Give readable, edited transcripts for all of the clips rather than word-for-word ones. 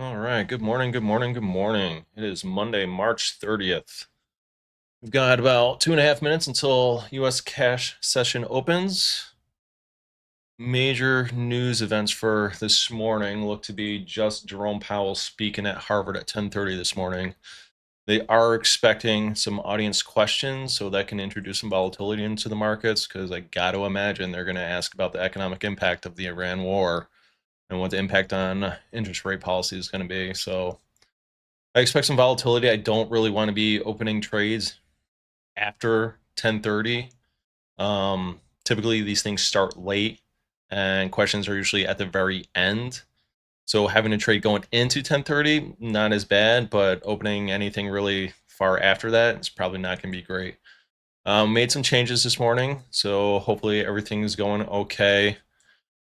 All right. Good morning. Good morning. Good morning. It is Monday, March 30th. We've got about 2.5 minutes until U.S. cash session opens. Major news events for this morning look to be just Jerome Powell speaking at Harvard at 10:30 this morning. They are expecting some audience questions, so that can introduce some volatility into the markets because I got to imagine they're going to ask about the economic impact of the Iran war and what the impact on interest rate policy is going to be. So I expect some volatility. I don't really want to be opening trades after 10:30. Typically, these things start late, and questions are usually at the very end. So having a trade going into 10:30, not as bad, but opening anything really far after that is probably not going to be great. Made some changes this morning, so hopefully everything's going okay.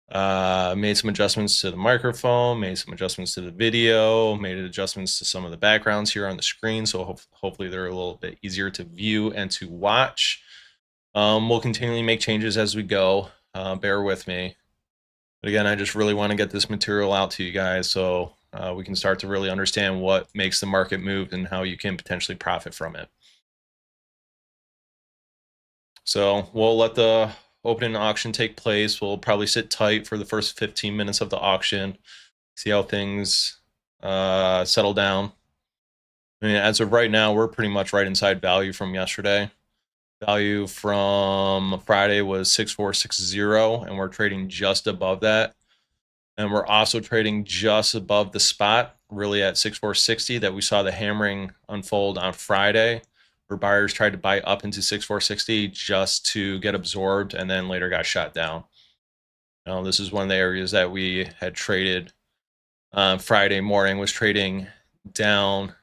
Made some adjustments to the microphone, made some adjustments to the video, made adjustments to some of the backgrounds here on the screen, so hopefully they're a little bit easier to view and to watch. We'll continually make changes as we go. Bear with me. But again, I just really want to get this material out to you guys so we can start to really understand what makes the market move and how you can potentially profit from it. So we'll let the opening auction take place. We'll probably sit tight for the first 15 minutes of the auction, see how things settle down. I mean, as of right now, we're pretty much right inside value from yesterday. Value from Friday was 6460, and we're trading just above that. And we're also trading just above the spot, really at 6460 that we saw the hammering unfold on Friday, where buyers tried to buy up into 6460 just to get absorbed and then later got shot down. Now, this is one of the areas that we had traded Friday morning, was trading down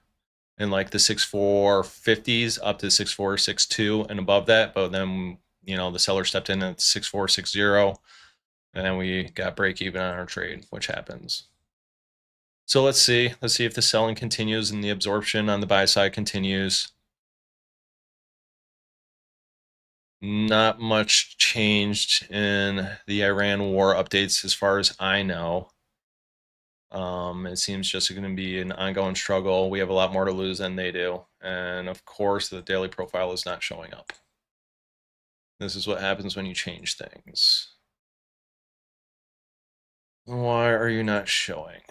in like the 6450s up to 6462 and above that. But then, the seller stepped in at 6460, and then we got break even on our trade, which happens. So let's see if the selling continues and the absorption on the buy side continues. Not much changed in the Iran war updates as far as I know. It seems just going to be an ongoing struggle. We have a lot more to lose than they do. And of course, the daily profile is not showing up. This is what happens when you change things. Why are you not showing?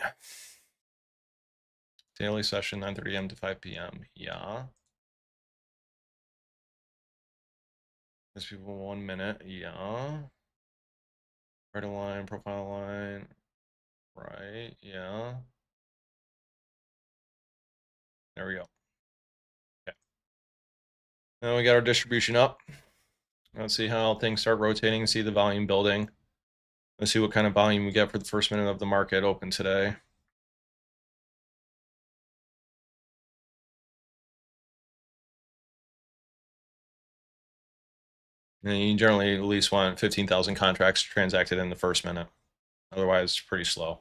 Daily session, 9:30 a.m. to 5 p.m. Yeah. There's people 1 minute. Yeah. Right line, profile line. Right. Yeah. There we go. Okay. Now we got our distribution up. Let's see how things start rotating, see the volume building. Let's see what kind of volume we get for the first minute of the market open today. And you generally at least want 15,000 contracts transacted in the first minute. Otherwise, it's pretty slow.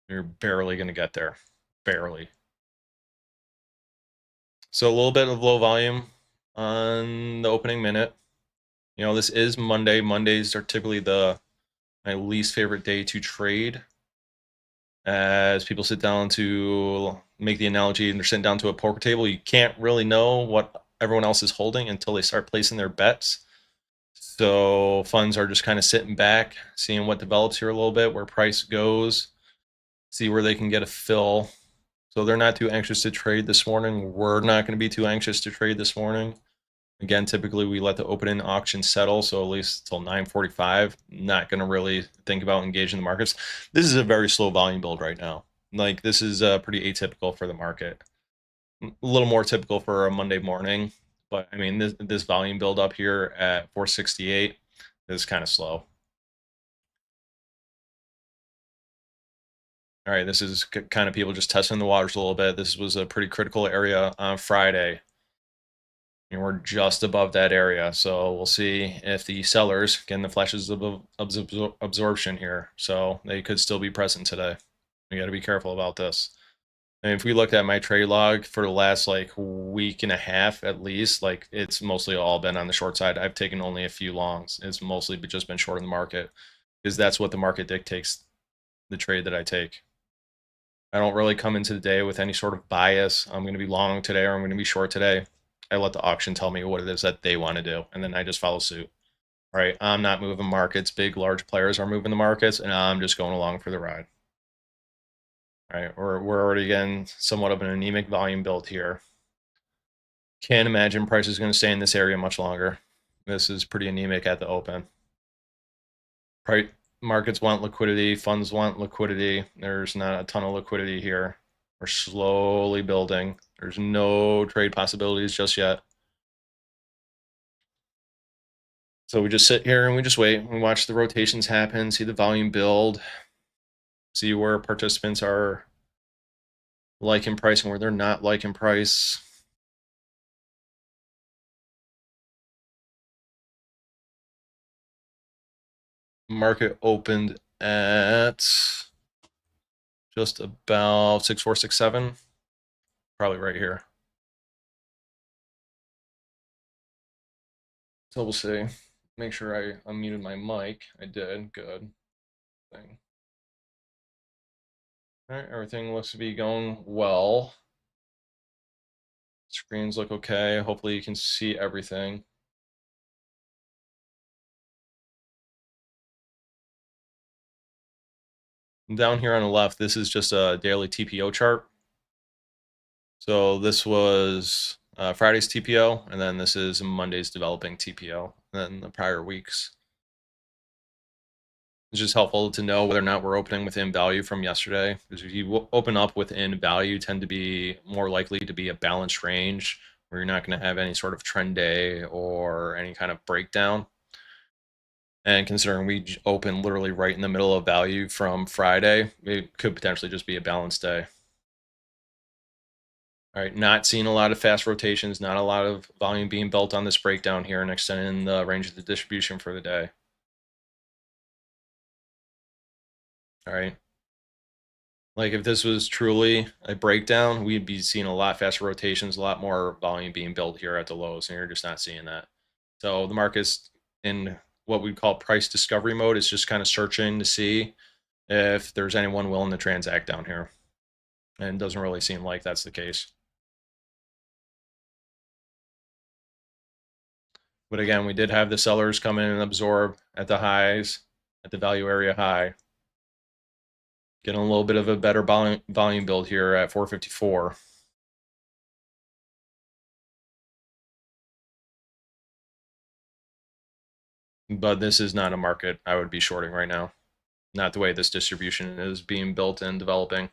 You're barely going to get there. Barely. So a little bit of low volume on the opening minute. This is Monday. Mondays are typically my least favorite day to trade, as people sit down to make the analogy, and they're sitting down to a poker table. You can't really know what everyone else is holding until they start placing their bets. So funds are just kind of sitting back, seeing what develops here a little bit, where price goes, see where they can get a fill. So they're not too anxious to trade this morning. We're not going to be too anxious to trade this morning. Again, typically we let the open auction settle, so at least until 9:45. Not going to really think about engaging the markets. This is a very slow volume build right now. Like, this is pretty atypical for the market. A little more typical for a Monday morning, but I mean, this volume build up here at 468 is kind of slow. All right, this is kind of people just testing the waters a little bit. This was a pretty critical area on Friday, and we're just above that area. So we'll see if the sellers getting the flashes of absorption here. So they could still be present today. We got to be careful about this. And if we looked at my trade log for the last like week and a half at least, like, it's mostly all been on the short side. I've taken only a few longs. It's mostly just been short in the market, because that's what the market dictates the trade that I take. I don't really come into the day with any sort of bias. I'm going to be long today or I'm going to be short today. I let the auction tell me what it is that they want to do, and then I just follow suit. Right? I'm not moving markets. Big, large players are moving the markets, and I'm just going along for the ride. All right, we're already getting somewhat of an anemic volume build here. Can't imagine price is going to stay in this area much longer. This is pretty anemic at the open. Price markets want liquidity, funds want liquidity. There's not a ton of liquidity here. We're slowly building. There's no trade possibilities just yet. So we just sit here and we just wait. We watch the rotations happen, see the volume build, see where participants are liking price and where they're not liking price. Market opened at just about 6467, probably right here. So we'll see. Make sure I unmuted my mic. I did. Good thing. All right, everything looks to be going well. Screens look okay. Hopefully you can see everything. Down here on the left, this is just a daily TPO chart. So this was Friday's TPO, and then this is Monday's developing TPO, and then the prior weeks. It's just helpful to know whether or not we're opening within value from yesterday. Because if you open up within value, tend to be more likely to be a balanced range where you're not going to have any sort of trend day or any kind of breakdown. And considering we open literally right in the middle of value from Friday, it could potentially just be a balanced day. All right, not seeing a lot of fast rotations, not a lot of volume being built on this breakdown here and extending the range of the distribution for the day. All right. Like if this was truly a breakdown, we'd be seeing a lot faster rotations, a lot more volume being built here at the lows, and you're just not seeing that. So the market's in what we call price discovery mode. It's just kind of searching to see if there's anyone willing to transact down here. And it doesn't really seem like that's the case. But again, we did have the sellers come in and absorb at the highs, at the value area high. Getting a little bit of a better volume build here at 454. But this is not a market I would be shorting right now. Not the way this distribution is being built and developing.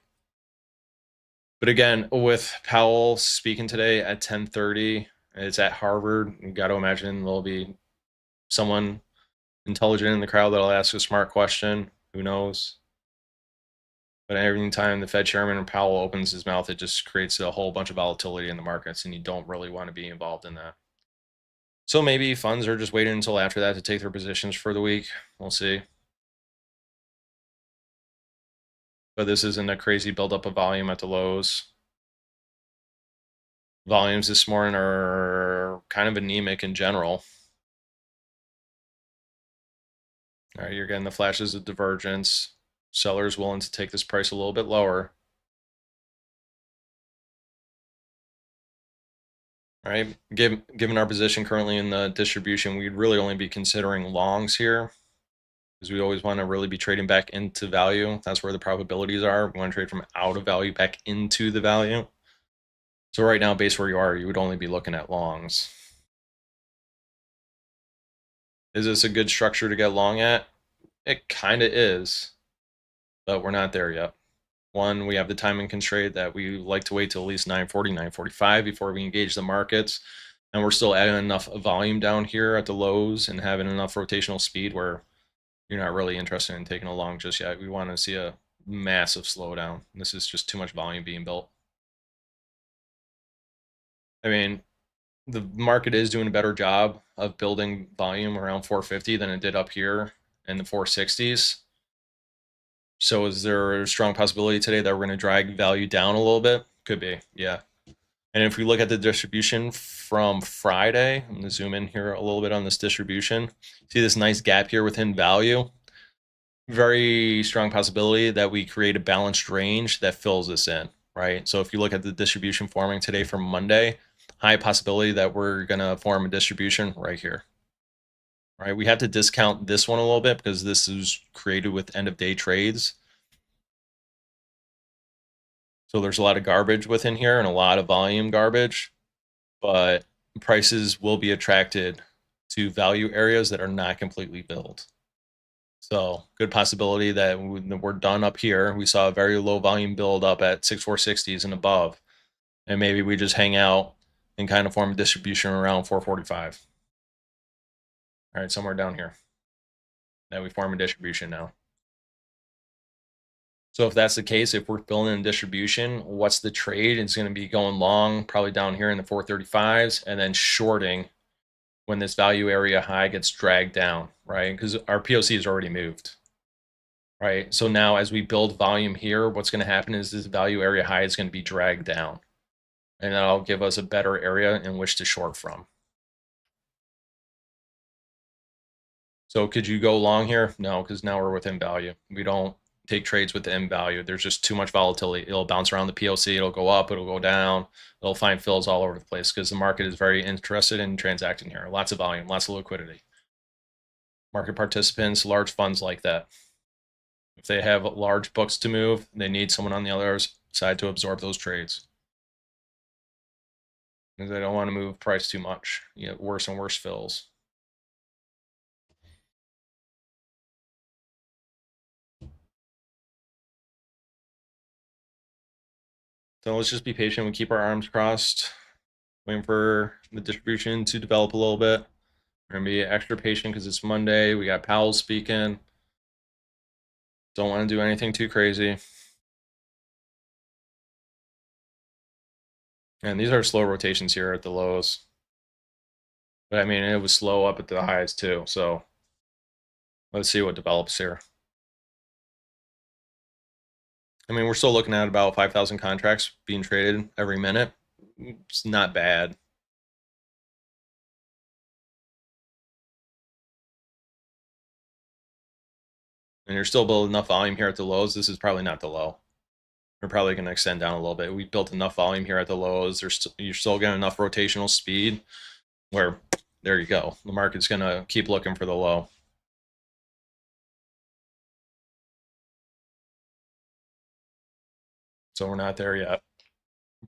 But again, with Powell speaking today at 10:30, it's at Harvard. You got to imagine there'll be someone intelligent in the crowd that'll ask a smart question. Who knows? But every time the Fed chairman and Powell opens his mouth, it just creates a whole bunch of volatility in the markets, and you don't really want to be involved in that. So maybe funds are just waiting until after that to take their positions for the week. We'll see. But this isn't a crazy buildup of volume at the lows. Volumes this morning are kind of anemic in general. All right, you're getting the flashes of divergence. Sellers willing to take this price a little bit lower. All right, given our position currently in the distribution, we'd really only be considering longs here because we always want to really be trading back into value. That's where the probabilities are. We want to trade from out of value back into the value. So right now, based where you are, you would only be looking at longs. Is this a good structure to get long at? It kind of is, but we're not there yet. One, we have the timing constraint that we like to wait till at least 9:40, 9:45 before we engage the markets. And we're still adding enough volume down here at the lows and having enough rotational speed where you're not really interested in taking a long just yet. We want to see a massive slowdown. This is just too much volume being built. I mean, the market is doing a better job of building volume around 450 than it did up here in the 460s. So is there a strong possibility today that we're going to drag value down a little bit? Could be, yeah. And if we look at the distribution from Friday, I'm going to zoom in here a little bit on this distribution. See this nice gap here within value? very strong possibility that we create a balanced range that fills this in, right? So if you look at the distribution forming today for Monday, high possibility that we're going to form a distribution right here, right? We have to discount this one a little bit because this is created with end of day trades. So there's a lot of garbage within here and a lot of volume garbage, but prices will be attracted to value areas that are not completely filled. So good possibility that we're done up here. We saw a very low volume build up at 6460s and above. And maybe we just hang out and kind of form a distribution around 445. All right, somewhere down here. That we form a distribution now. So if that's the case, if we're building a distribution, what's the trade? It's going to be going long, probably down here in the 435s, and then shorting when this value area high gets dragged down, right? Because our POC is already moved, right? So now as we build volume here, what's going to happen is this value area high is going to be dragged down, and that'll give us a better area in which to short from. So could you go long here? No, because now we're within value. We don't take trades with the M value. There's just too much volatility. It'll bounce around the POC. It'll go up. It'll go down. It'll find fills all over the place because the market is very interested in transacting here. Lots of volume, lots of liquidity. Market participants, large funds like that. If they have large books to move, they need someone on the other side to absorb those trades. Because they don't want to move price too much. You get worse and worse fills. So let's just be patient. We keep our arms crossed, waiting for the distribution to develop a little bit. We're going to be extra patient because it's Monday. We got Powell speaking. Don't want to do anything too crazy. And these are slow rotations here at the lows. But I mean, it was slow up at the highs too. So let's see what develops here. I mean, we're still looking at about 5,000 contracts being traded every minute. It's not bad. And you're still building enough volume here at the lows. This is probably not the low. We're probably going to extend down a little bit. We built enough volume here at the lows. You're still getting enough rotational speed where there you go. The market's going to keep looking for the low. So we're not there yet.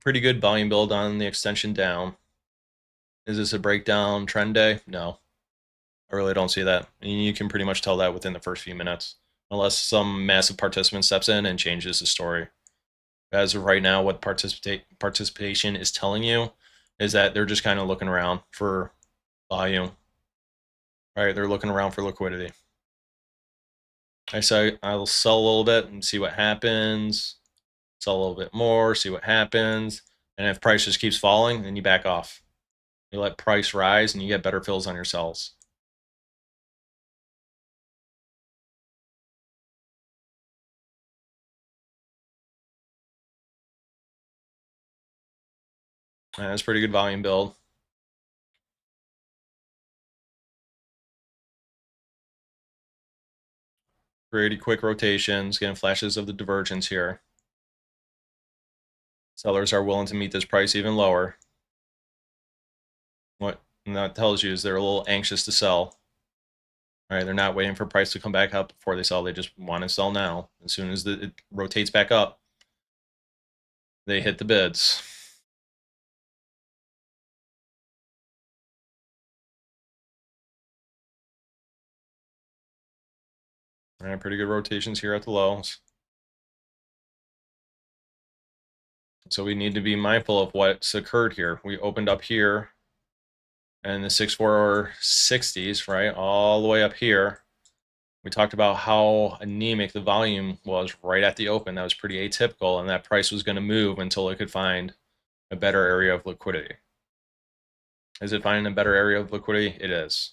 Pretty good volume build on the extension down. Is this a breakdown trend day? No, I really don't see that. And you can pretty much tell that within the first few minutes, unless some massive participant steps in and changes the story. As of right now, what participation is telling you is that they're just kind of looking around for volume. Right, they're looking around for liquidity. I say I'll sell a little bit and see what happens. Sell a little bit more, see what happens. And if price just keeps falling, then you back off. You let price rise and you get better fills on your sells. And that's pretty good volume build. Pretty quick rotations, getting flashes of the divergence here. Sellers are willing to meet this price even lower. What that tells you is they're a little anxious to sell. All right, they're not waiting for price to come back up before they sell. They just want to sell now. As soon as it rotates back up, they hit the bids. All right, pretty good rotations here at the lows. So we need to be mindful of what's occurred here. We opened up here and the 6460s, right, all the way up here. We talked about how anemic the volume was right at the open. That was pretty atypical, and that price was going to move until it could find a better area of liquidity. Is it finding a better area of liquidity? It is.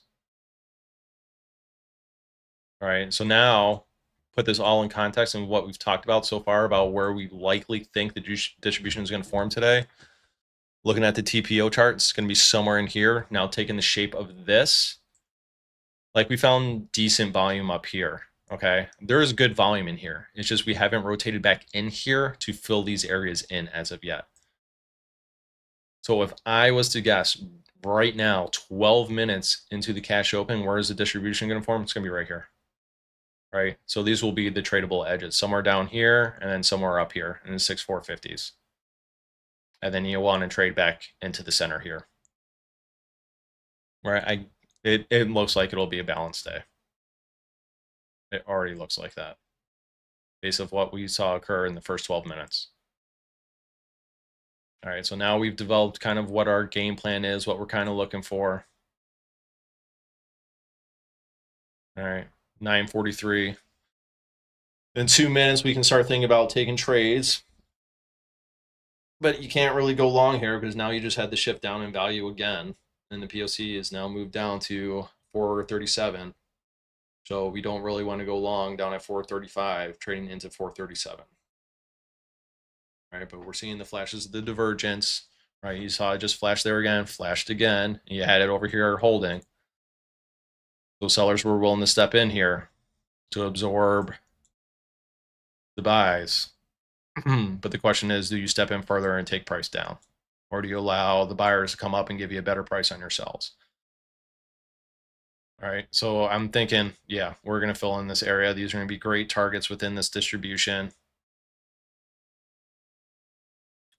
All right, so now put this all in context and what we've talked about so far about where we likely think the distribution is going to form today. Looking at the TPO chart, it's going to be somewhere in here. Now taking the shape of this, like we found decent volume up here. Okay, there is good volume in here. It's just we haven't rotated back in here to fill these areas in as of yet. So if I was to guess right now, 12 minutes into the cash open, where is the distribution going to form? It's going to be right here, right? So these will be the tradable edges, somewhere down here and then somewhere up here in the 6,450s. And then you want to trade back into the center here, right? It looks like it'll be a balanced day. It already looks like that based of what we saw occur in the first 12 minutes. All right, so now we've developed kind of what our game plan is, what we're kind of looking for. All right, 9:43. In 2 minutes, we can start thinking about taking trades. But you can't really go long here because now you just had the shift down in value again. And the POC is now moved down to 437. So we don't really want to go long down at 435, trading into 437. Right, but we're seeing the flashes of the divergence. Right, you saw it just flash there again, flashed again. And you had it over here holding. Those sellers were willing to step in here to absorb the buys. But the question is, do you step in further and take price down? Or do you allow the buyers to come up and give you a better price on your sells? All right, so I'm thinking, yeah, we're going to fill in this area. These are going to be great targets within this distribution.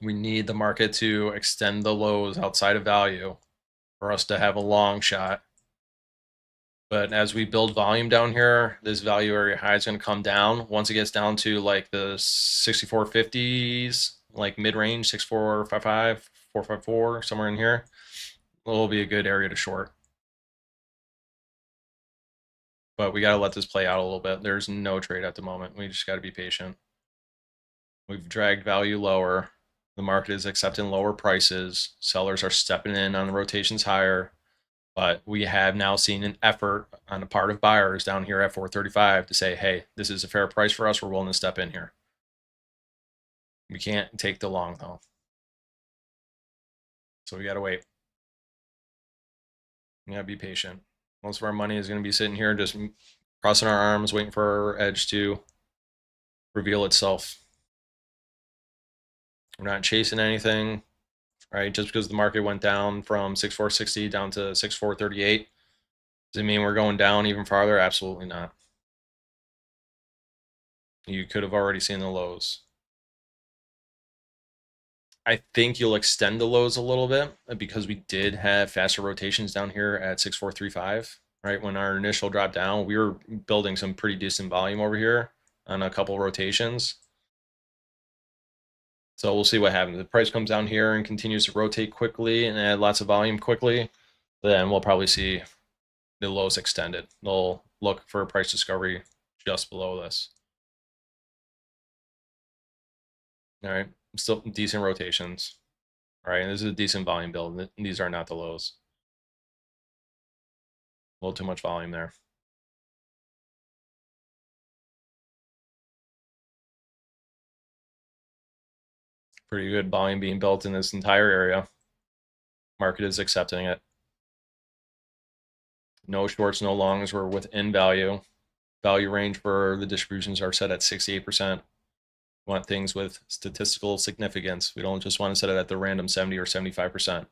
We need the market to extend the lows outside of value for us to have a long shot. But as we build volume down here, this value area high is going to come down. Once it gets down to like the 6450s, like mid-range, 6455, 454, somewhere in here, it will be a good area to short. But we got to let this play out a little bit. There's no trade at the moment. We just got to be patient. We've dragged value lower. The market is accepting lower prices. Sellers are stepping in on the rotations higher. But we have now seen an effort on the part of buyers down here at 435 to say, hey, this is a fair price for us. We're willing to step in here. We can't take the long, though. So we got to wait. We got to be patient. Most of our money is going to be sitting here just crossing our arms, waiting for our edge to reveal itself. We're not chasing anything, right? Just because the market went down from 6,460 down to 6,438, does it mean we're going down even farther? Absolutely not. You could have already seen the lows. I think you'll extend the lows a little bit because we did have faster rotations down here at 6,435, right? When our initial drop down, we were building some pretty decent volume over here on a couple rotations. So we'll see what happens. If the price comes down here and continues to rotate quickly and add lots of volume quickly, then we'll probably see the lows extended. They'll look for a price discovery just below this. All right, still decent rotations. All right, this is a decent volume build. These are not the lows. A little too much volume there. Pretty good volume being built in this entire area. Market is accepting it. No shorts, no longs. We're within value. Value range for the distributions are set at 68%. We want things with statistical significance. We don't just want to set it at the random 70 or 75%.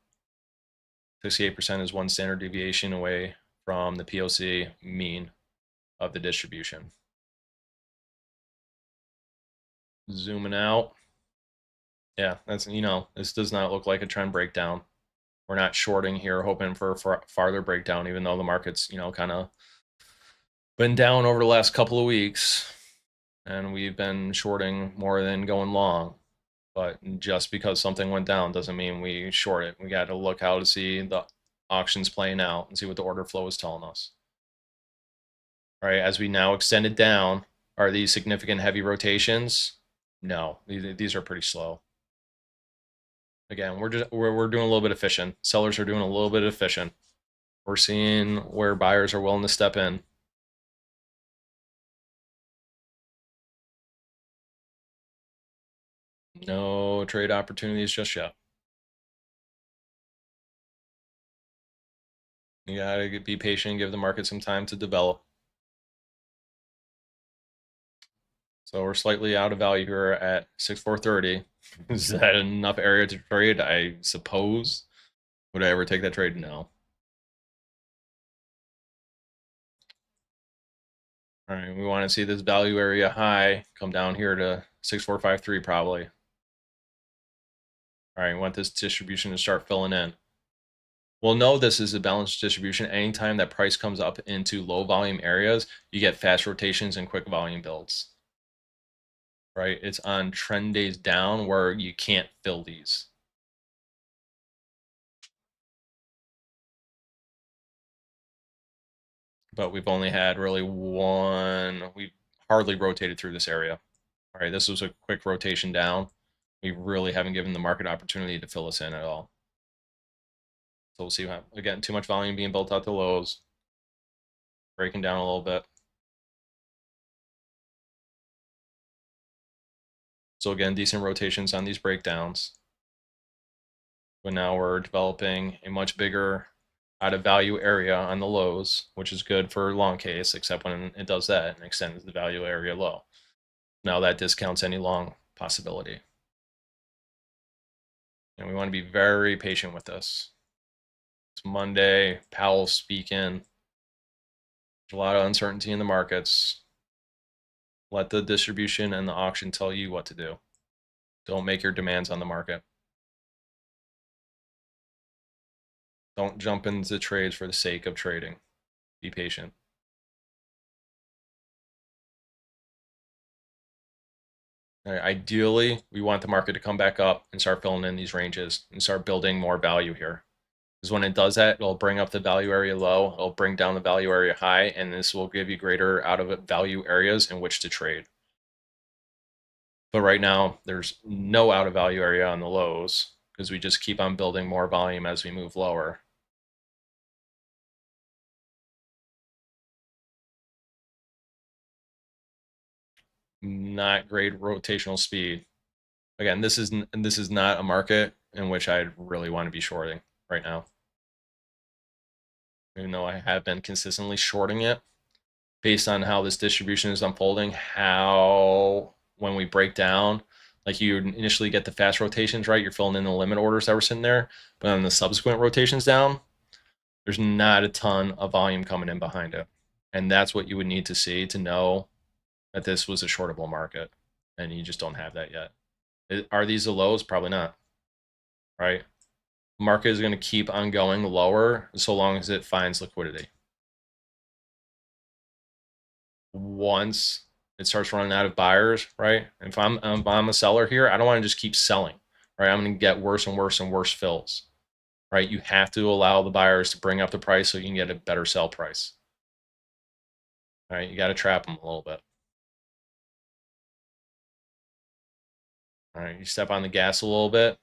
68% is one standard deviation away from the POC mean of the distribution. Zooming out. Yeah, that's, this does not look like a trend breakdown. We're not shorting here, hoping for farther breakdown, even though the market's, kind of been down over the last couple of weeks. And we've been shorting more than going long. But just because something went down doesn't mean we short it. We got to look how to see the auctions playing out and see what the order flow is telling us. All right, as we now extend it down, are these significant heavy rotations? No, these are pretty slow. Again, we're doing a little bit of fishing. Sellers are doing a little bit of fishing. We're seeing where buyers are willing to step in. No trade opportunities just yet. You gotta be patient and give the market some time to develop. So we're slightly out of value here at 6430. Is that enough area to trade? I suppose. Would I ever take that trade? No. All right, we want to see this value area high come down here to 6453 probably. All right, we want this distribution to start filling in. We'll know this is a balanced distribution anytime that price comes up into low volume areas. You get fast rotations and quick volume builds. Right? It's on trend days down where you can't fill these. But we've only had really one, we've hardly rotated through this area. All right, this was a quick rotation down. We really haven't given the market opportunity to fill us in at all. So we'll see how, again, too much volume being built out to lows, breaking down a little bit. So again, decent rotations on these breakdowns. But now we're developing a much bigger out of value area on the lows, which is good for long case, except when it does that and extends the value area low. Now that discounts any long possibility. And we want to be very patient with this. It's Monday, Powell speaking. There's a lot of uncertainty in the markets. Let the distribution and the auction tell you what to do. Don't make your demands on the market. Don't jump into trades for the sake of trading. Be patient. All right, ideally, we want the market to come back up and start filling in these ranges and start building more value here. Because when it does that, it'll bring up the value area low, it'll bring down the value area high, and this will give you greater out of value areas in which to trade. But right now, there's no out of value area on the lows because we just keep on building more volume as we move lower. Not great rotational speed. Again, this is not a market in which I'd really want to be shorting right now. Even though I have been consistently shorting it based on how this distribution is unfolding, how when we break down, like you initially get the fast rotations, right? You're filling in the limit orders that were sitting there, but then the subsequent rotations down, there's not a ton of volume coming in behind it. And that's what you would need to see to know that this was a shortable market. And you just don't have that yet. Are these the lows? Probably not, right? Market is going to keep on going lower so long as it finds liquidity. Once it starts running out of buyers, right? If I'm a seller here, I don't want to just keep selling, right? I'm going to get worse and worse and worse fills, right? You have to allow the buyers to bring up the price so you can get a better sell price. All right, you got to trap them a little bit. All right, you step on the gas a little bit.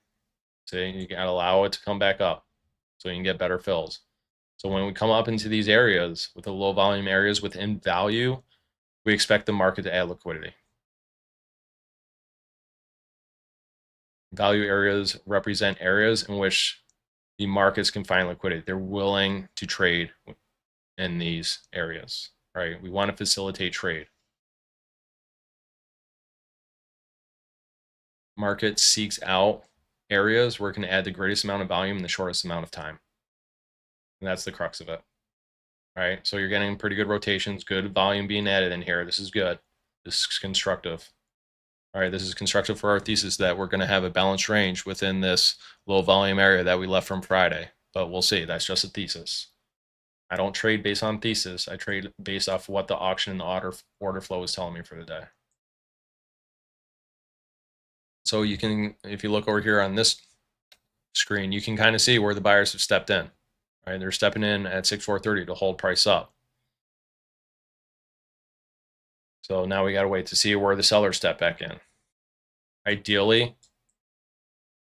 So you got to allow it to come back up so you can get better fills. So when we come up into these areas with the low volume areas within value, we expect the market to add liquidity. Value areas represent areas in which the markets can find liquidity. They're willing to trade in these areas, right? We want to facilitate trade. Market seeks out areas where it can add the greatest amount of volume in the shortest amount of time. And that's the crux of it. All right, so you're getting pretty good rotations, good volume being added in here. This is good. This is constructive. All right, this is constructive for our thesis that we're going to have a balanced range within this low volume area that we left from Friday. But we'll see. That's just a thesis. I don't trade based on thesis. I trade based off what the auction and the order flow is telling me for the day. So you can, if you look over here on this screen, you can kind of see where the buyers have stepped in. Right, they're stepping in at 6430 to hold price up. So now we got to wait to see where the sellers step back in. Ideally,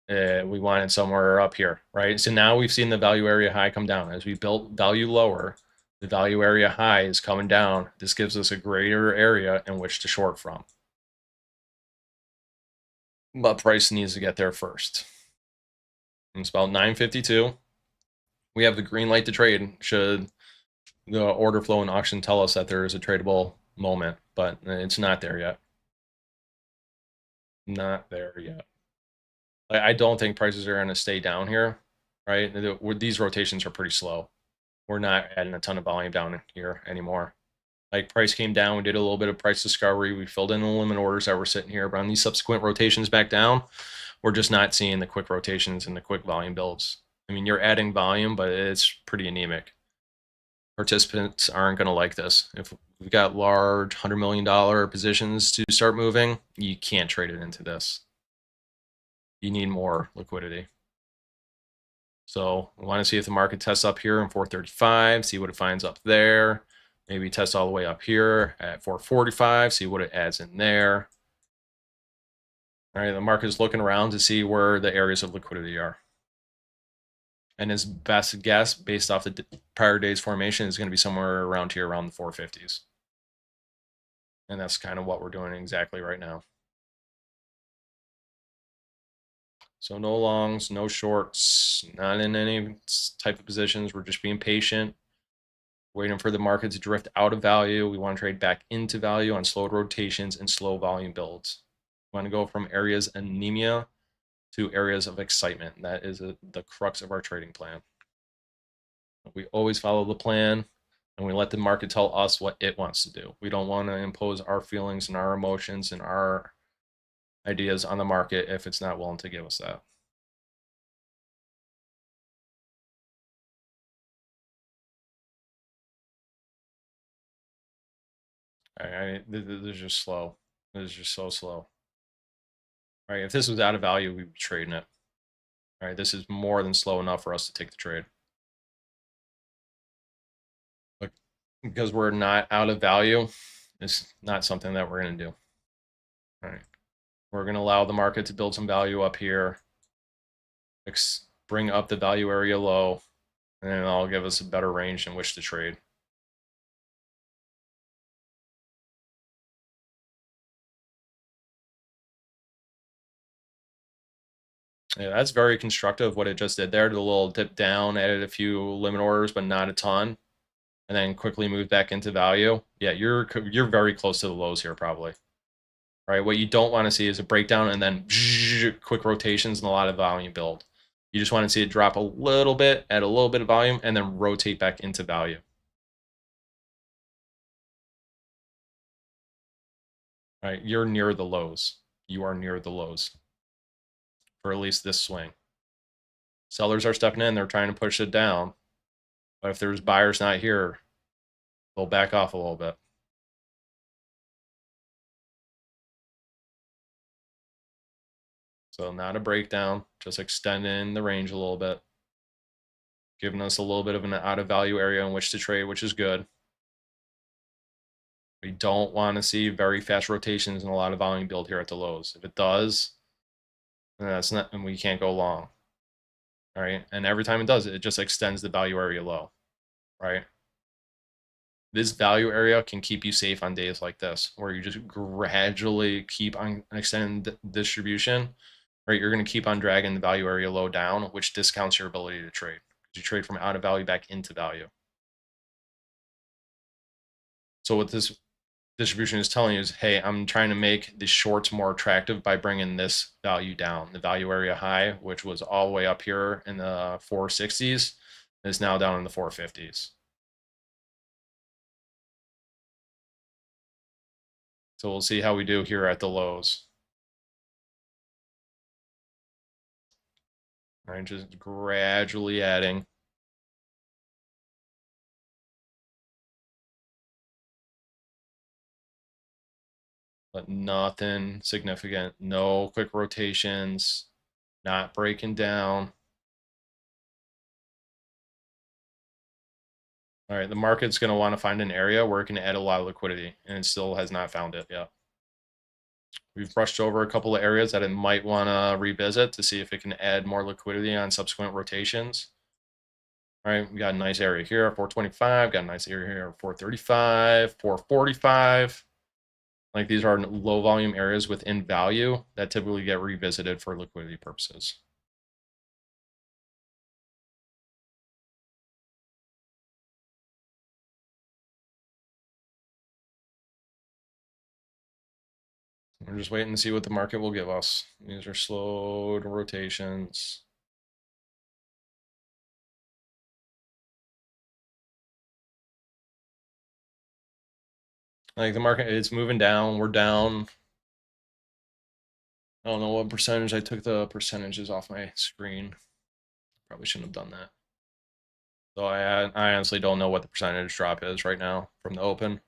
we want it somewhere up here, right? So now we've seen the value area high come down. As we built value lower, the value area high is coming down. This gives us a greater area in which to short from. But price needs to get there first. And it's about 952. We have the green light to trade should the order flow and auction tell us that there is a tradable moment, but it's not there yet. Not there yet. I don't think prices are going to stay down here, right? These rotations are pretty slow. We're not adding a ton of volume down here anymore. Like price came down, we did a little bit of price discovery, we filled in the limit orders that were sitting here, but on these subsequent rotations back down, we're just not seeing the quick rotations and the quick volume builds. I mean, you're adding volume, but it's pretty anemic. Participants aren't going to like this. If we've got large $100 million positions to start moving, you can't trade it into this. You need more liquidity. So we want to see if the market tests up here in 435, see what it finds up there. Maybe test all the way up here at 445, see what it adds in there. All right, the market is looking around to see where the areas of liquidity are. And his best guess, based off the prior day's formation, is going to be somewhere around here, around the 450s. And that's kind of what we're doing exactly right now. So no longs, no shorts, not in any type of positions. We're just being patient, waiting for the market to drift out of value. We want to trade back into value on slow rotations and slow volume builds. We want to go from areas anemia to areas of excitement. That is the crux of our trading plan. We always follow the plan, and we let the market tell us what it wants to do. We don't want to impose our feelings and our emotions and our ideas on the market if it's not willing to give us that. This is just slow. This is just so slow. All right, if this was out of value, we'd be trading it. All right, this is more than slow enough for us to take the trade. But because we're not out of value, it's not something that we're going to do. All right, we're going to allow the market to build some value up here, bring up the value area low, and then that'll give us a better range in which to trade. Yeah, that's very constructive what it just did there. The little dip down, added a few limit orders, but not a ton, and then quickly moved back into value. Yeah, you're very close to the lows here probably. Right, what you don't want to see is a breakdown and then quick rotations and a lot of volume build. You just want to see it drop a little bit, add a little bit of volume, and then rotate back into value. Right, you're near the lows. You are near the lows for at least this swing. Sellers are stepping in, they're trying to push it down. But if there's buyers not here, they'll back off a little bit. So not a breakdown, just extending the range a little bit, giving us a little bit of an out of value area in which to trade, which is good. We don't want to see very fast rotations and a lot of volume build here at the lows. If it does, then that's not, and we can't go long. All right, and every time it does it, it just extends the value area low, right? This value area can keep you safe on days like this, where you just gradually keep on extending the distribution, right? You're going to keep on dragging the value area low down, which discounts your ability to trade. You trade from out of value back into value. So what this distribution is telling you is, hey, I'm trying to make the shorts more attractive by bringing this value down. The value area high, which was all the way up here in the 460s, is now down in the 450s. So we'll see how we do here at the lows. All right, just gradually adding. But nothing significant. No quick rotations, not breaking down. All right, the market's going to want to find an area where it can add a lot of liquidity, and it still has not found it yet. We've brushed over a couple of areas that it might want to revisit to see if it can add more liquidity on subsequent rotations. All right, we got a nice area here, 425, got a nice area here, 435, 445. Like these are low volume areas within value that typically get revisited for liquidity purposes. We're just waiting to see what the market will give us. These are slowed rotations. Like the market, it's moving down. We're down. I don't know what percentage. I took the percentages off my screen. Probably shouldn't have done that. So I honestly don't know what the percentage drop is right now from the open.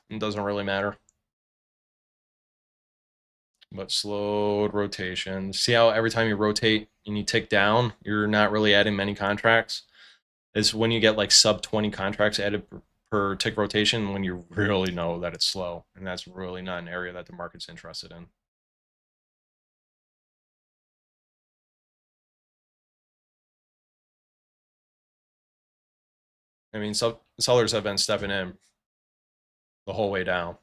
It doesn't really matter. But slowed rotation. See how every time you rotate and you tick down, you're not really adding many contracts? It's when you get like sub 20 contracts added per tick rotation when you really know that it's slow. And that's really not an area that the market's interested in. I mean, sellers have been stepping in the whole way down.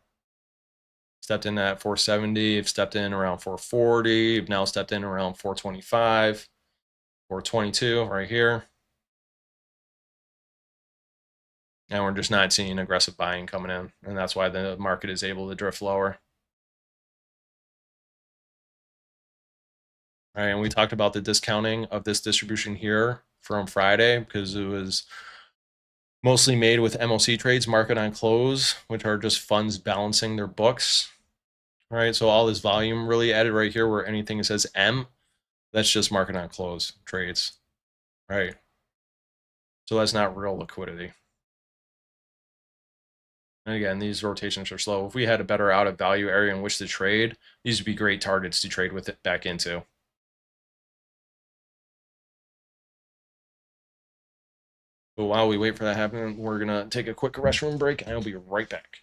Stepped in at 470, have stepped in around 440, have now stepped in around 425, 422 right here. And we're just not seeing aggressive buying coming in. And that's why the market is able to drift lower. All right, and we talked about the discounting of this distribution here from Friday because it was mostly made with MOC trades, market on close, which are just funds balancing their books. All right, so all this volume really added right here where anything that says M, that's just market on close trades, right? So that's not real liquidity. And again, these rotations are slow. If we had a better out of value area in which to trade, these would be great targets to trade with it back into. But while we wait for that to happen, we're going to take a quick restroom break and I'll be right back.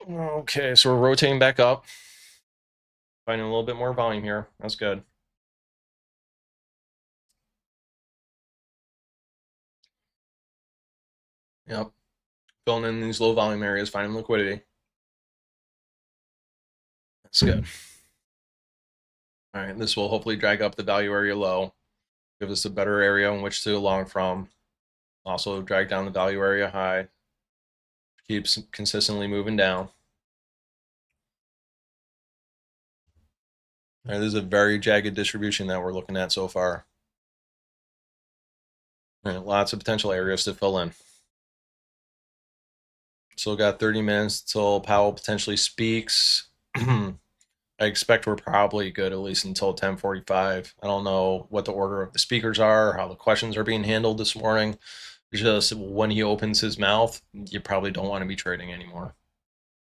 Okay, so we're rotating back up. Finding a little bit more volume here. That's good. Yep. Filling in these low volume areas, finding liquidity. That's good. All right, this will hopefully drag up the value area low, give us a better area in which to long from. Also drag down the value area high. Keeps consistently moving down. All right, this is a very jagged distribution that we're looking at so far. All right, lots of potential areas to fill in. Still got 30 minutes till Powell potentially speaks. I expect we're probably good at least until 10:45. I don't know what the order of the speakers are, how the questions are being handled this morning. Just when he opens his mouth, you probably don't want to be trading anymore,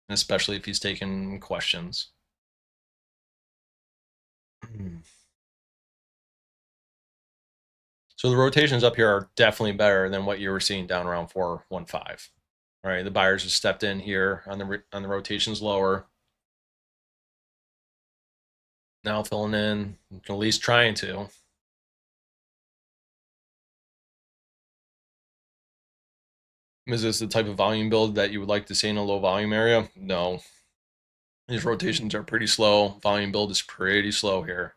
especially if he's taking questions. So the rotations up here are definitely better than what you were seeing down around 415. All right, the buyers have stepped in here on the rotations lower. Now filling in, at least trying to. Is this the type of volume build that you would like to see in a low volume area? No. These rotations are pretty slow. Volume build is pretty slow here.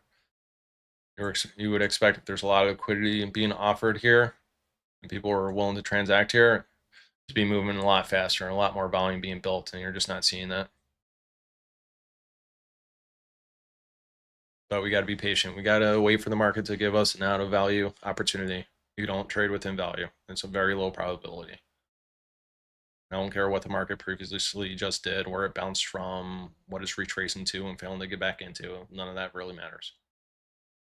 You would expect if there's a lot of liquidity being offered here, and people are willing to transact here, to be moving a lot faster and a lot more volume being built, and you're just not seeing that. But we got to be patient. We got to wait for the market to give us an out of value opportunity. You don't trade within value. It's a very low probability. I don't care what the market previously just did, where it bounced from, what it's retracing to and failing to get back into. None of that really matters,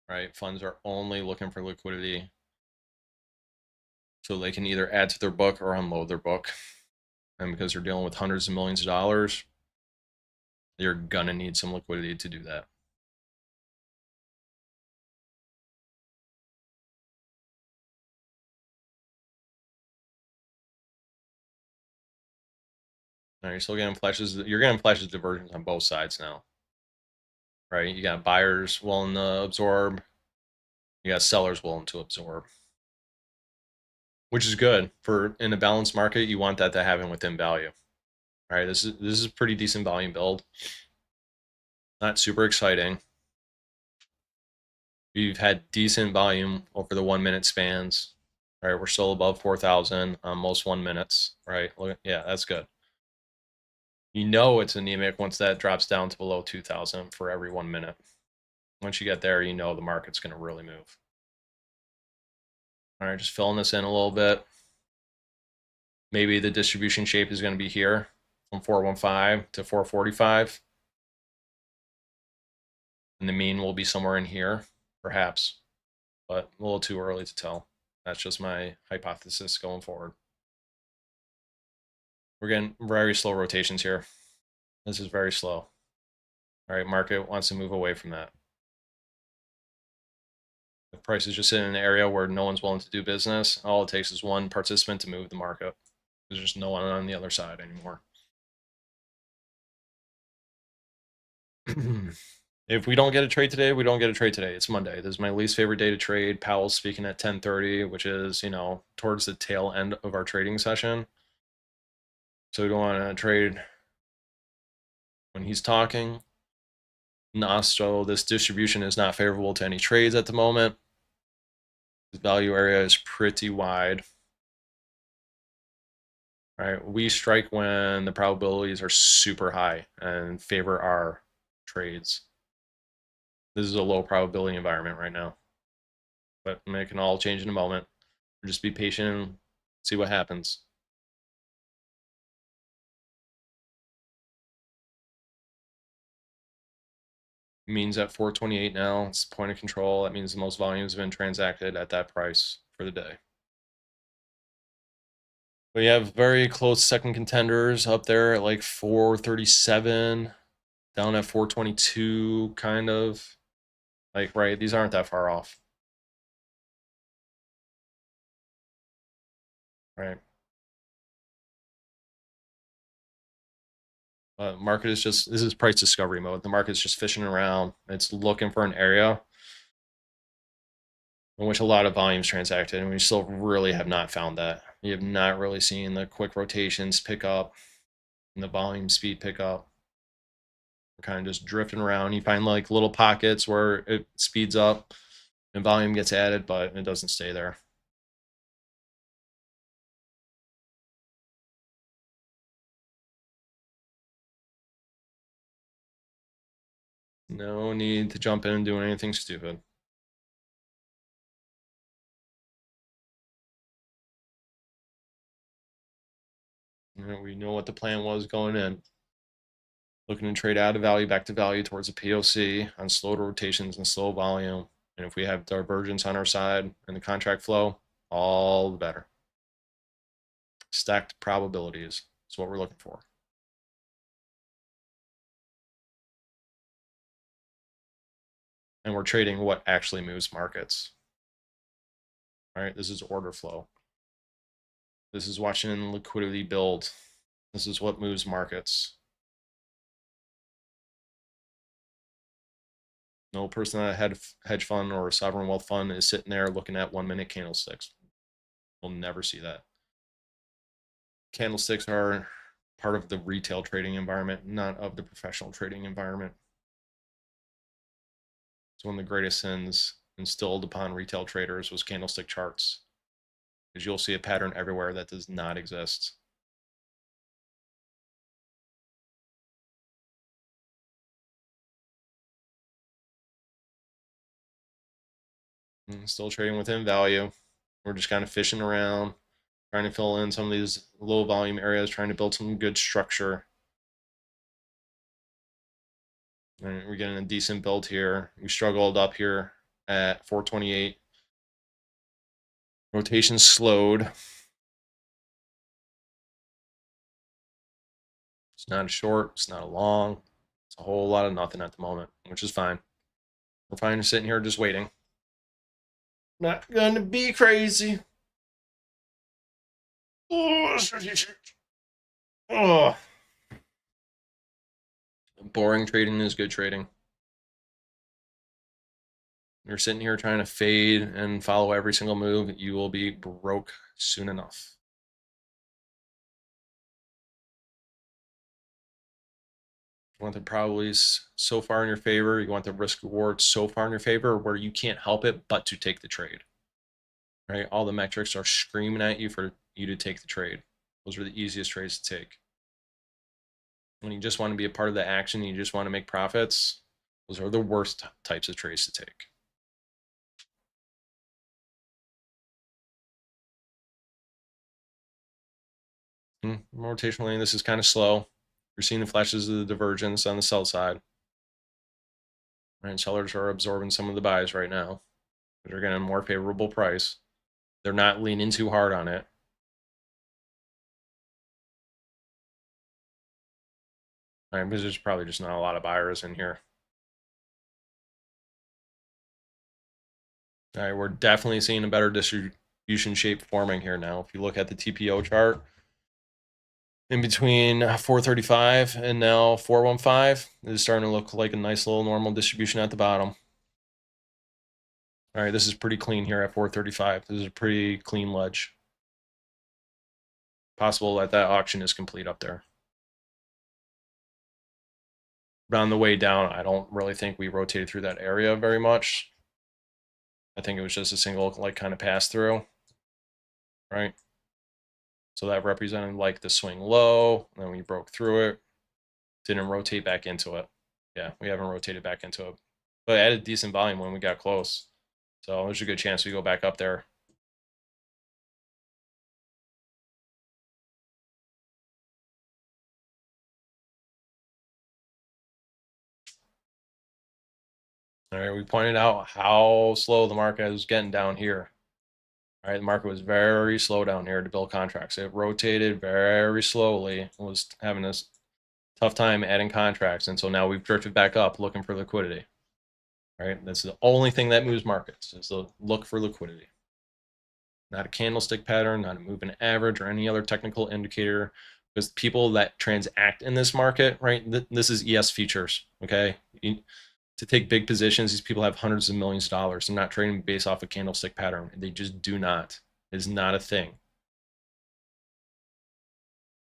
right? Funds are only looking for liquidity so they can either add to their book or unload their book. And because they're dealing with hundreds of millions of dollars, you're gonna need some liquidity to do that. Now you're still getting flashes. You're getting flashes divergence on both sides now, right? You got buyers willing to absorb. You got sellers willing to absorb, which is good for in a balanced market. You want that to happen within value, right? This is a pretty decent volume build. Not super exciting. We've had decent volume over the 1 minute spans, right? We're still above 4,000 on most 1 minutes, right? Look, yeah, that's good. You know it's anemic once that drops down to below 2,000 for every 1 minute. Once you get there, you know the market's going to really move. All right, just filling this in a little bit. Maybe the distribution shape is going to be here from 415 to 445. And the mean will be somewhere in here, perhaps, but a little too early to tell. That's just my hypothesis going forward. We're getting very slow rotations here. This is very slow. All right, market wants to move away from that. If price is just in an area where no one's willing to do business, all it takes is one participant to move the market. There's just no one on the other side anymore. If we don't get a trade today, we don't get a trade today. It's Monday. This is my least favorite day to trade. Powell's speaking at 10:30, which is, towards the tail end of our trading session. So we don't want to trade when he's talking. Also, this distribution is not favorable to any trades at the moment. The value area is pretty wide. Right, we strike when the probabilities are super high and favor our trades. This is a low probability environment right now, but it can all change in a moment. Just be patient and see what happens. Means at 428 now, it's point of control. That means the most volumes have been transacted at that price for the day. We have very close second contenders up there at like 437, down at 422, kind of. Like, right, these aren't that far off. Right. Market is just, this is price discovery mode. The market's just fishing around. It's looking for an area in which a lot of volume's transacted, and we still really have not found that. You have not really seen the quick rotations pick up and the volume speed pick up. We're kind of just drifting around. You find like little pockets where it speeds up and volume gets added, but it doesn't stay there. No need to jump in and do anything stupid. We know what the plan was going in. Looking to trade out of value back to value towards a POC on slow rotations and slow volume. And if we have divergence on our side and the contract flow, all the better. Stacked probabilities is what we're looking for. And we're trading what actually moves markets. All right, this is order flow. This is watching liquidity build. This is what moves markets. No person at a hedge fund or a sovereign wealth fund is sitting there looking at 1 minute candlesticks. We'll never see that. Candlesticks are part of the retail trading environment, not of the professional trading environment. It's one of the greatest sins instilled upon retail traders was candlestick charts, because you'll see a pattern everywhere that does not exist. Still trading within value. We're just kind of fishing around, trying to fill in some of these low volume areas, trying to build some good structure. And we're getting a decent build here. We struggled up here at 428. Rotation slowed. It's not a short, it's not a long. It's a whole lot of nothing at the moment, which is fine. We're fine sitting here just waiting. Not gonna be crazy. Oh, oh. Boring trading is good trading. You're sitting here trying to fade and follow every single move, you will be broke soon enough. You want the probabilities so far in your favor. You want the risk reward so far in your favor where you can't help it but to take the trade. Right? All the metrics are screaming at you for you to take the trade. Those are the easiest trades to take. When you just want to be a part of the action, you just want to make profits, those are the worst types of trades to take. Rotationally, this is kind of slow. You're seeing the flashes of the divergence on the sell side. Right? Sellers are absorbing some of the buys right now. They're getting a more favorable price. They're not leaning too hard on it. Right, because there's probably just not a lot of buyers in here. All right, we're definitely seeing a better distribution shape forming here now. If you look at the TPO chart, in between 435 and now 415, it is starting to look like a nice little normal distribution at the bottom. All right, this is pretty clean here at 435. This is a pretty clean ledge. Possible that that auction is complete up there. But on the way down, I don't really think we rotated through that area very much. I think it was just a single like kind of pass through, right? So that represented like the swing low, and then we broke through it, didn't rotate back into it. Yeah, we haven't rotated back into it, but added decent volume when we got close. So there's a good chance we go back up there. All right, we pointed out how slow the market is getting down here. All right, the market was very slow down here to build contracts. It rotated very slowly. It was having a tough time adding contracts, and so now we've drifted back up looking for liquidity. All right, that's the only thing that moves markets is the look for liquidity. Not a candlestick pattern, not a moving average or any other technical indicator. Because people that transact in this market, right? This is ES futures, okay? To take big positions, these people have hundreds of millions of dollars. They're not trading based off a candlestick pattern. They just do not. It is not a thing.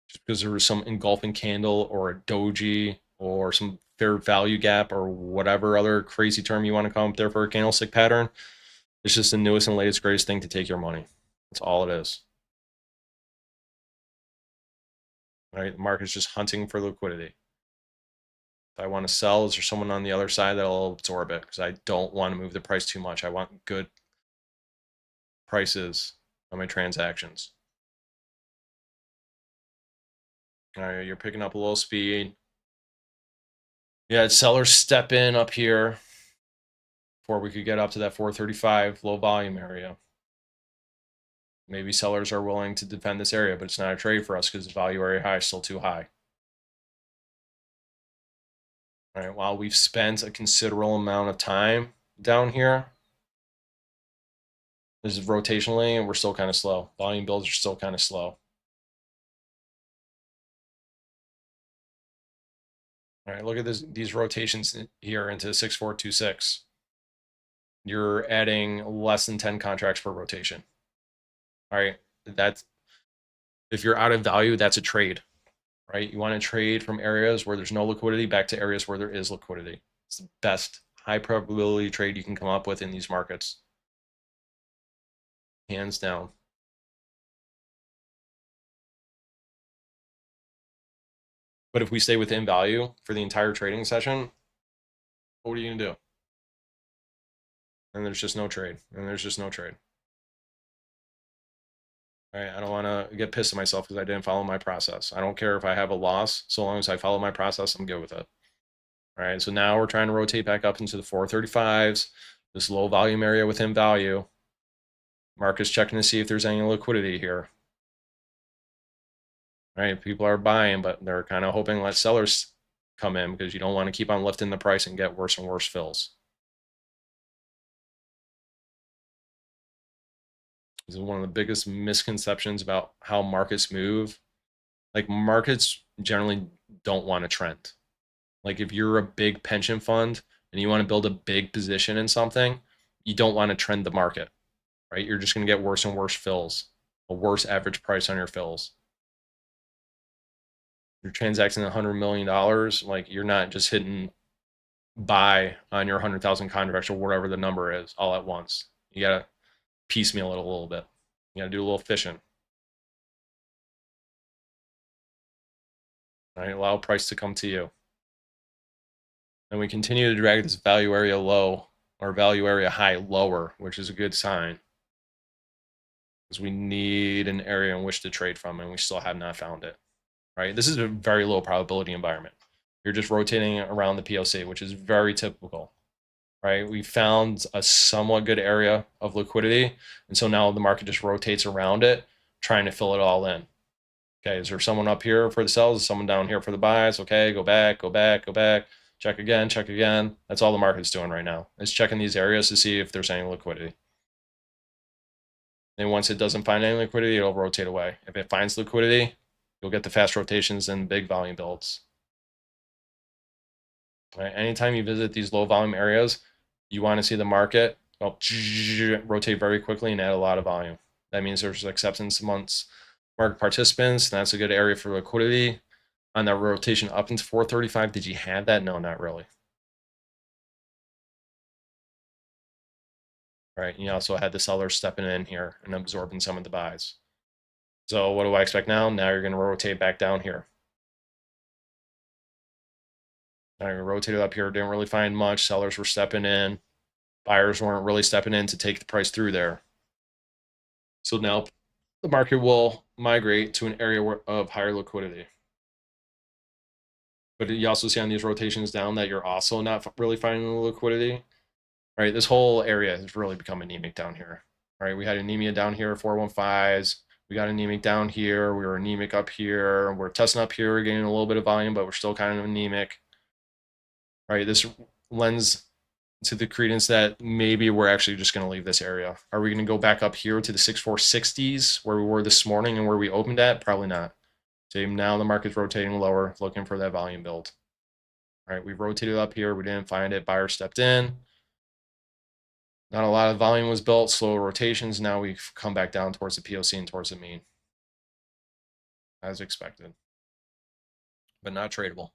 Just because there was some engulfing candle or a doji or some fair value gap or whatever other crazy term you want to come up there for a candlestick pattern, it's just the newest and latest greatest thing to take your money. That's all it is. Right? The market's just hunting for liquidity. If I want to sell, is there someone on the other side that'll absorb it? Because I don't want to move the price too much. I want good prices on my transactions. All right, you're picking up a little speed. Yeah, sellers step in up here before we could get up to that 435 low volume area. Maybe sellers are willing to defend this area, but it's not a trade for us because the value area high is still too high. All right, while we've spent a considerable amount of time down here, this is rotationally, and we're still kind of slow. Volume builds are still kind of slow. All right, look at these rotations here into 6426. You're adding less than 10 contracts per rotation. All right, that's if you're out of value, that's a trade, right? You want to trade from areas where there's no liquidity back to areas where there is liquidity. It's the best high probability trade you can come up with in these markets. Hands down. But if we stay within value for the entire trading session, what are you going to do? And there's just no trade. And there's just no trade. Right? I don't want to get pissed at myself because I didn't follow my process. I don't care if I have a loss, so long as I follow my process, I'm good with it. All right, so now we're trying to rotate back up into the 435s, this low volume area within value. Market's checking to see if there's any liquidity here. All right, people are buying, but they're kind of hoping let sellers come in because you don't want to keep on lifting the price and get worse and worse fills. This is one of the biggest misconceptions about how markets move. Like markets generally don't want a trend. Like if you're a big pension fund and you want to build a big position in something, you don't want to trend the market, right? You're just going to get worse and worse fills, a worse average price on your fills. You're transacting $100 million, like you're not just hitting buy on your 100,000 contracts or whatever the number is all at once. You got to piecemeal it a little bit. You got to do a little fishing. Right? Allow price to come to you. And we continue to drag this value area low or value area high lower, which is a good sign because we need an area in which to trade from, and we still have not found it. Right? This is a very low probability environment. You're just rotating around the POC, which is very typical. Right? We found a somewhat good area of liquidity, and so now the market just rotates around it, trying to fill it all in. Okay, is there someone up here for the sells? Is someone down here for the buys? Okay, go back, go back, go back. Check again, check again. That's all the market's doing right now. It's checking these areas to see if there's any liquidity. And once it doesn't find any liquidity, it'll rotate away. If it finds liquidity, you'll get the fast rotations and big volume builds. Right? Anytime you visit these low volume areas, you want to see the market rotate very quickly and add a lot of volume. That means there's acceptance amongst market participants, and that's a good area for liquidity. On that rotation up into 435, did you have that? No, not really. Right. You also had the sellers stepping in here and absorbing some of the buys. So what do I expect now? Now you're going to rotate back down here. Now you rotated up here, didn't really find much. Sellers were stepping in. Buyers weren't really stepping in to take the price through there. So now the market will migrate to an area of higher liquidity. But you also see on these rotations down that you're also not really finding the liquidity. Right, this whole area has really become anemic down here. Right, we had anemia down here, 415s. We got anemic down here. We were anemic up here. We're testing up here, getting a little bit of volume, but we're still kind of anemic. Right, this lends to the credence that maybe we're actually just going to leave this area. Are we going to go back up here to the 6460s where we were this morning and where we opened at? Probably not. So now the market's rotating lower, looking for that volume build. All right, we rotated up here. We didn't find it. Buyer stepped in. Not a lot of volume was built, slow rotations. Now we've come back down towards the POC and towards the mean, as expected, but not tradable.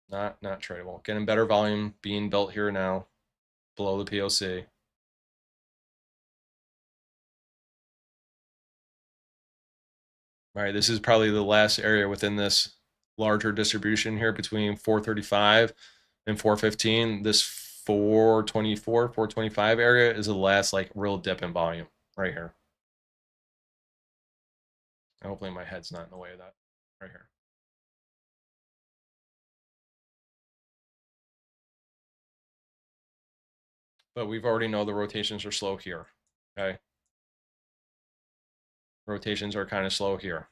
Not tradable. Getting better volume being built here now, below the POC. All right, this is probably the last area within this larger distribution here between 435 and 415. This 424, 425 area is the last like real dip in volume right here. And hopefully my head's not in the way of that right here. But we've already know the rotations are slow here, okay? Rotations are kind of slow here.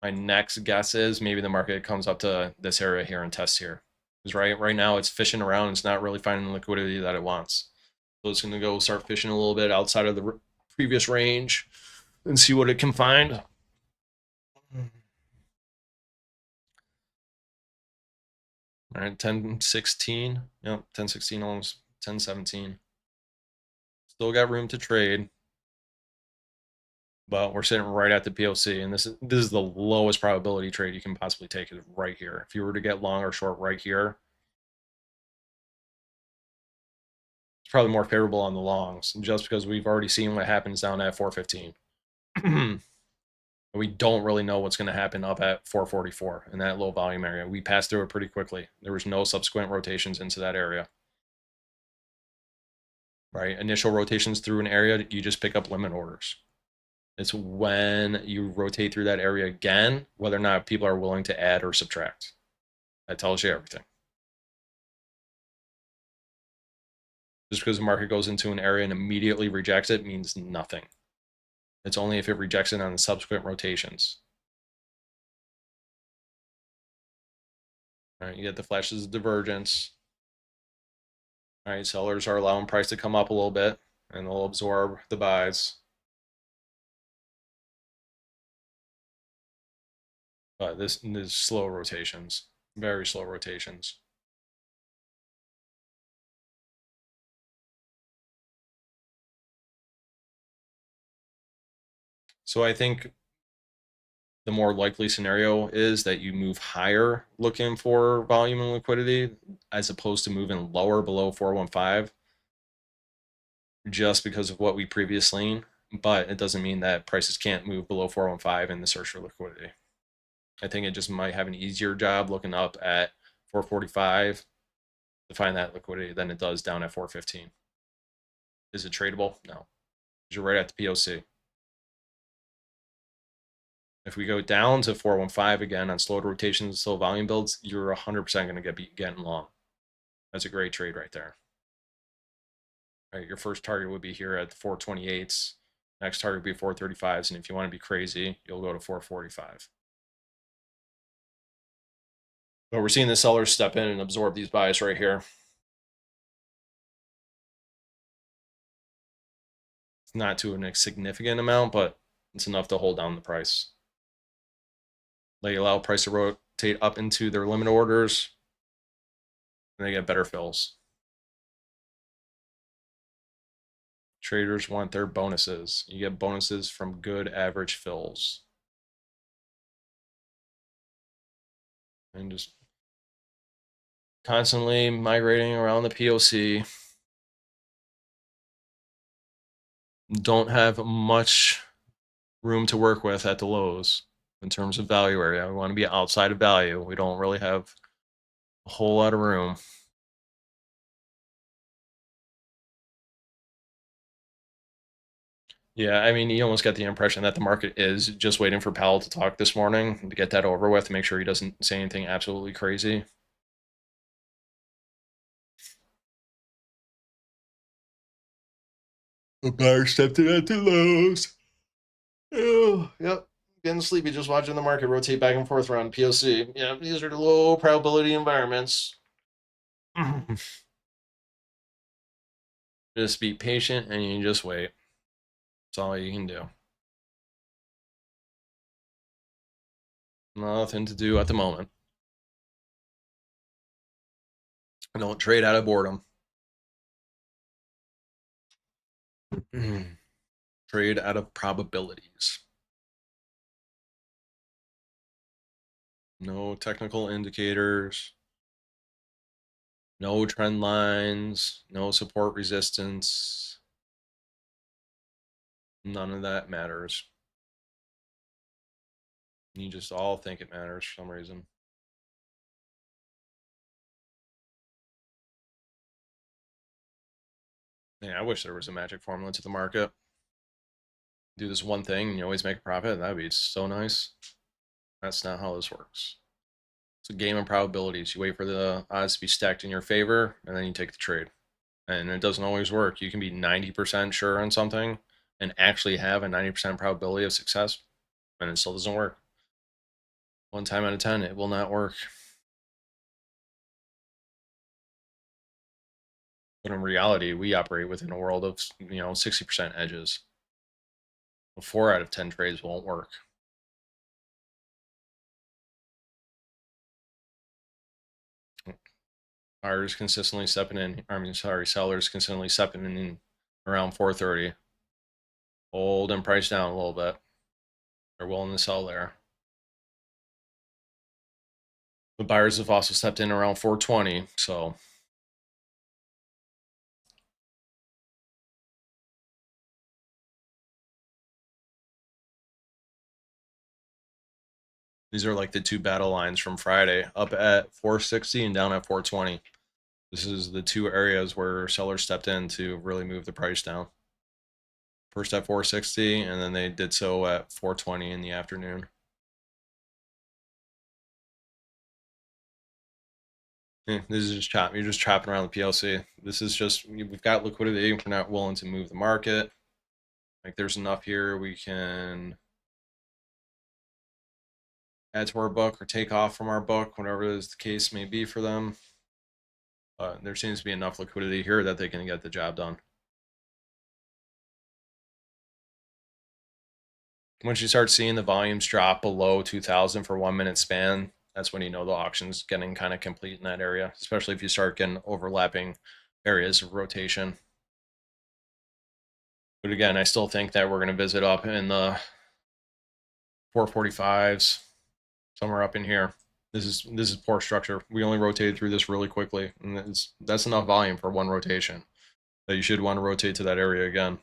My next guess is maybe the market comes up to this area here and tests here. Because right now it's fishing around. It's not really finding the liquidity that it wants. So it's going to go start fishing a little bit outside of the previous range and see what it can find. All right, 1016. Yep, 1016, almost 1017. Still got room to trade, but we're sitting right at the POC, and this is the lowest probability trade you can possibly take is right here. If you were to get long or short right here, it's probably more favorable on the longs, just because we've already seen what happens down at 415. We don't really know what's going to happen up at 444 in that low volume area. We passed through it pretty quickly. There was no subsequent rotations into that area. right? Initial rotations through an area, you just pick up limit orders. It's when you rotate through that area again, whether or not people are willing to add or subtract. That tells you everything. Just because the market goes into an area and immediately rejects it means nothing. It's only if it rejects it on the subsequent rotations. All right, you get the flashes of divergence. All right, sellers are allowing price to come up a little bit, and they'll absorb the buys. But this is slow rotations, very slow rotations. So I think the more likely scenario is that you move higher looking for volume and liquidity as opposed to moving lower below 415 just because of what we previously seen. But it doesn't mean that prices can't move below 415 in the search for liquidity. I think it just might have an easier job looking up at 445 to find that liquidity than it does down at 415. Is it tradable? No. You're right at the POC. If we go down to 415 again on slow rotations, slow volume builds, you're 100% going to be getting long. That's a great trade right there. All right, your first target would be here at the 428s. Next target would be 435s. And if you want to be crazy, you'll go to 445. But we're seeing the sellers step in and absorb these buys right here. It's not to a significant amount, but it's enough to hold down the price. They allow price to rotate up into their limit orders, and they get better fills. Traders want their bonuses. You get bonuses from good average fills. And just constantly migrating around the POC. Don't have much room to work with at the lows in terms of value area. We want to be outside of value. We don't really have a whole lot of room. Yeah, I mean, you almost get the impression that the market is just waiting for Powell to talk this morning to get that over with, to make sure he doesn't say anything absolutely crazy. The buyer stepped in at the lows. Oh, yep. Getting sleepy just watching the market rotate back and forth around POC. Yeah, these are the low probability environments. Just be patient and you just wait. That's all you can do. Nothing to do at the moment. I don't trade out of boredom. Trade out of probabilities. No technical indicators, no trend lines, no support resistance. None of that matters. You just all think it matters for some reason. Yeah, I wish there was a magic formula to the market. Do this one thing and you always make a profit. That'd be so nice. That's not how this works. It's a game of probabilities. You wait for the odds to be stacked in your favor, and then you take the trade. And it doesn't always work. You can be 90% sure on something and actually have a 90% probability of success, and it still doesn't work. One time out of 10, it will not work. But in reality, we operate within a world of 60% edges. 4 out of 10 trades won't work. Buyers consistently stepping in. Sellers consistently stepping in around 430. Holding price down a little bit. They're willing to sell there. The buyers have also stepped in around 420. So these are like the two battle lines from Friday, up at 460 and down at 420. This is the two areas where sellers stepped in to really move the price down. First at 460, and then they did so at 420 in the afternoon. This is just chop. You're just chopping around the PLC. This is just, we've got liquidity. We're not willing to move the market. Like there's enough here we can add to our book or take off from our book, whatever is the case may be for them. There seems to be enough liquidity here that they can get the job done. Once you start seeing the volumes drop below 2,000 for 1 minute span, that's when you know the auction's getting kind of complete in that area, especially if you start getting overlapping areas of rotation. But again, I still think that we're going to visit up in the 445s, somewhere up in here. This is poor structure. We only rotated through this really quickly, and that's enough volume for one rotation. That you should want to rotate to that area again.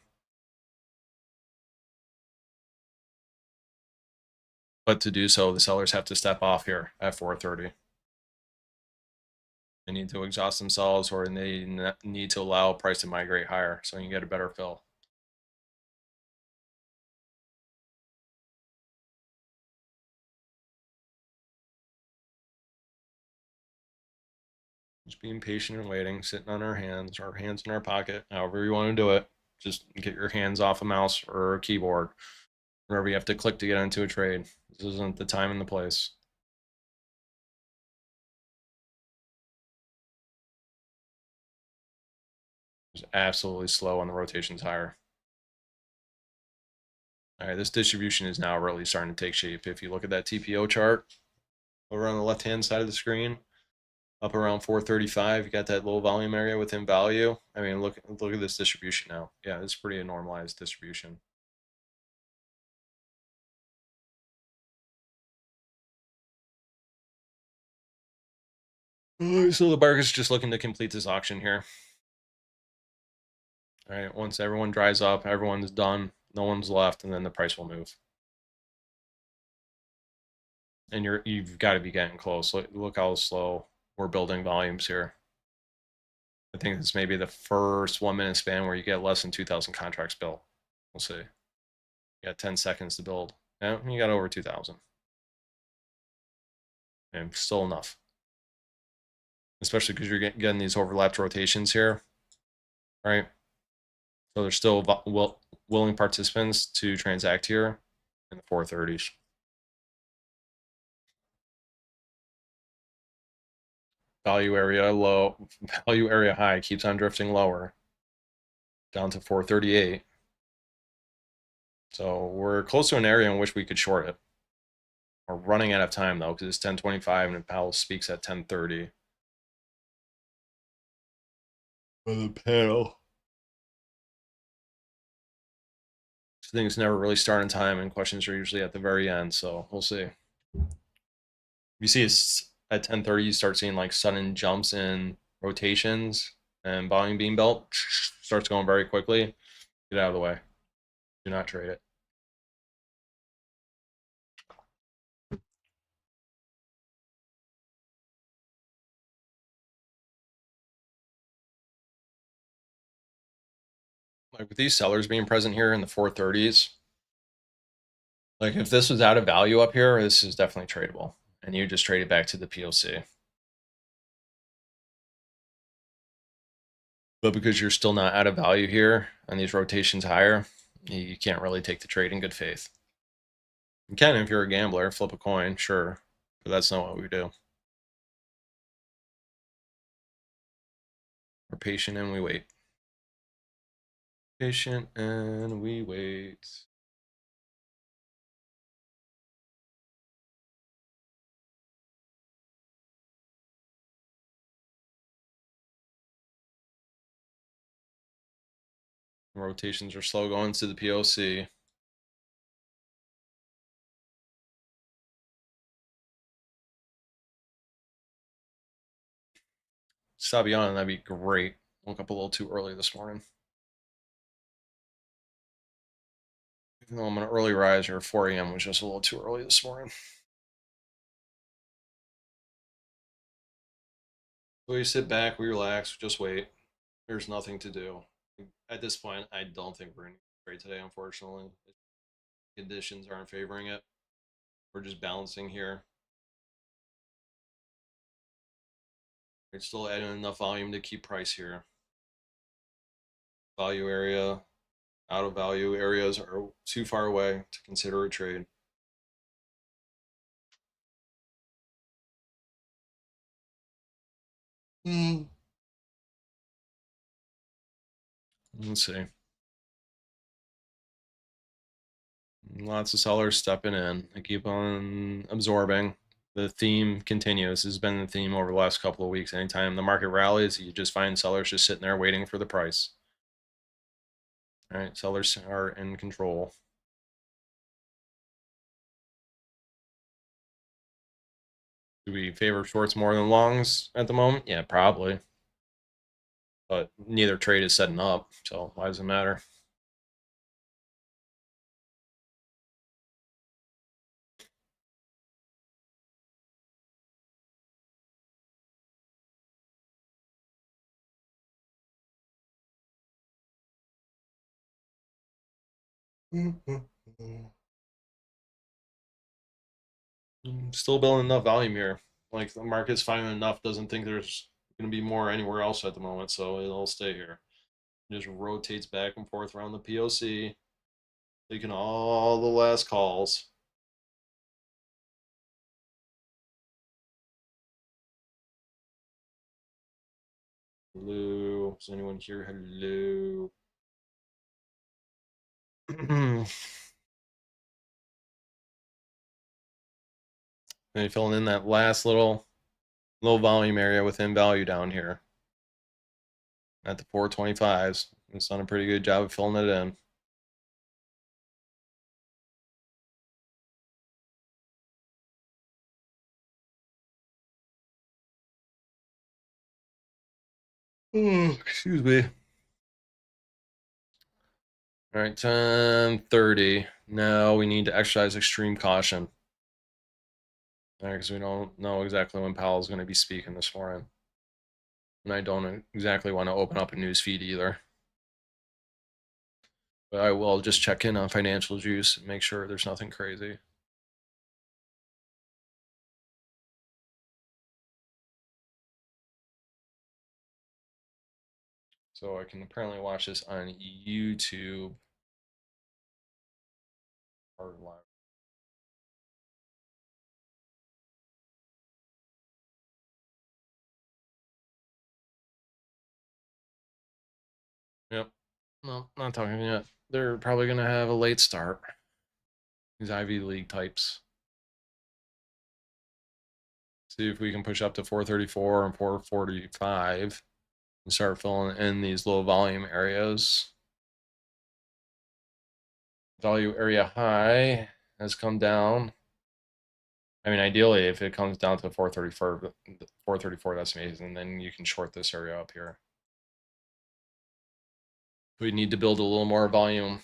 But to do so, the sellers have to step off here at 430. They need to exhaust themselves, or they need to allow price to migrate higher so you can get a better fill. Just being patient and waiting, sitting on our hands in our pocket, however you want to do it. Just get your hands off a mouse or a keyboard, wherever you have to click to get into a trade. This isn't the time and the place. It's absolutely slow on the rotations higher. All right, this distribution is now really starting to take shape. If you look at that TPO chart over on the left-hand side of the screen, up around 435, you got that low volume area within value. I mean, look at this distribution now. Yeah, it's pretty a normalized distribution. So the market's just looking to complete this auction here. All right, once everyone dries up, everyone's done, no one's left, and then the price will move. And you've got to be getting close. Look how slow we're building volumes here. I think this may be the first 1 minute span where you get less than 2,000 contracts built. We'll see. You got 10 seconds to build. Yeah, you got over 2,000. And still enough. Especially because you're getting these overlapped rotations here, right? So there's still willing participants to transact here in the 430s. Value area low, value area high keeps on drifting lower down to 438. So we're close to an area in which we could short it. We're running out of time though, because it's 10:25 and Powell speaks at 10:30. For the panel. Things never really start in time, and questions are usually at the very end. So we'll see. You see it's at 10:30, you start seeing like sudden jumps in rotations and volume being built. Starts going very quickly. Get out of the way. Do not trade it. Like with these sellers being present here in the 430s, like if this was out of value up here, this is definitely tradable. And you just trade it back to the POC. But because you're still not out of value here and these rotations higher, you can't really take the trade in good faith. You can if you're a gambler, flip a coin, sure, but that's not what we do. We're patient and we wait. Patient and we wait. Rotations are slow going to the POC. Savion, that'd be great. Woke up a little too early this morning. Even though I'm an early riser, 4 a.m. was just a little too early this morning. So we sit back, we relax, just wait. There's nothing to do. At this point, I don't think we're going to trade today, unfortunately. Conditions aren't favoring it. We're just balancing here. It's still adding enough volume to keep price here. Value area, out of value areas are too far away to consider a trade. Let's see. Lots of sellers stepping in. They keep on absorbing. The theme continues. This has been the theme over the last couple of weeks. Anytime the market rallies, you just find sellers just sitting there waiting for the price. All right, sellers are in control. Do we favor shorts more than longs at the moment? Yeah, probably. But neither trade is setting up, so why does it matter? Still building enough volume here. Like the market's finding enough, doesn't think there's going to be more anywhere else at the moment, so it'll stay here. It just rotates back and forth around the POC, taking all the last calls. Hello, is anyone here? Hello. And filling in that last little volume area within value down here at the 425s. It's done a pretty good job of filling it in. Excuse me. All right, 10:30. Now we need to exercise extreme caution. All right, because we don't know exactly when Powell's going to be speaking this morning. And I don't exactly want to open up a news feed either. But I will just check in on financial juice and make sure there's nothing crazy. So I can apparently watch this on YouTube or live. Yep. No, not talking yet. They're probably going to have a late start. These Ivy League types. See if we can push up to 434 and 445 and start filling in these low volume areas. Value area high has come down. I mean, ideally, if it comes down to 434, that's amazing. Then you can short this area up here. We need to build a little more volume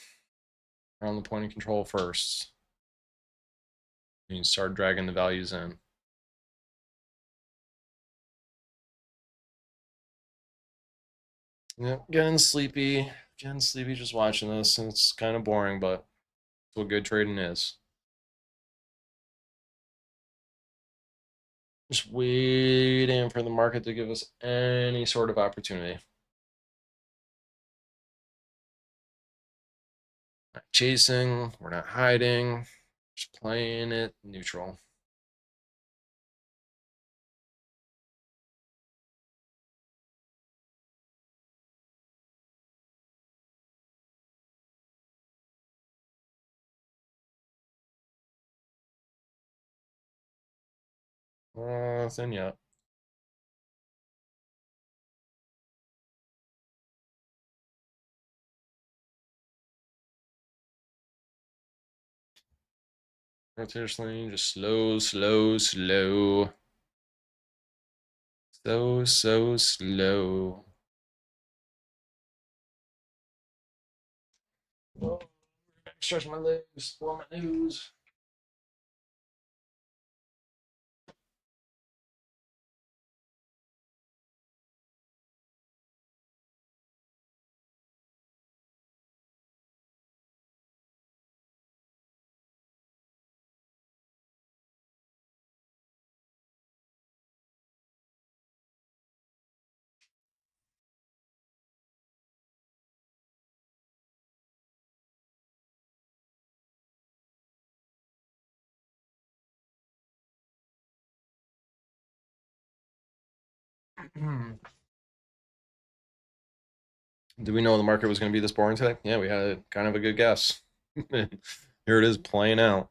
around the point of control first. You can start dragging the values in. Yeah, getting sleepy. Getting sleepy just watching this. And it's kind of boring, but it's what good trading is. Just waiting for the market to give us any sort of opportunity. Not chasing, we're not hiding, just playing it neutral. Nothing yet. Rotationally, just slow, slow, slow. So slow. Oh, stretch my legs, blow my nose. Do we know the market was going to be this boring today? Yeah, we had kind of a good guess. Here it is playing out.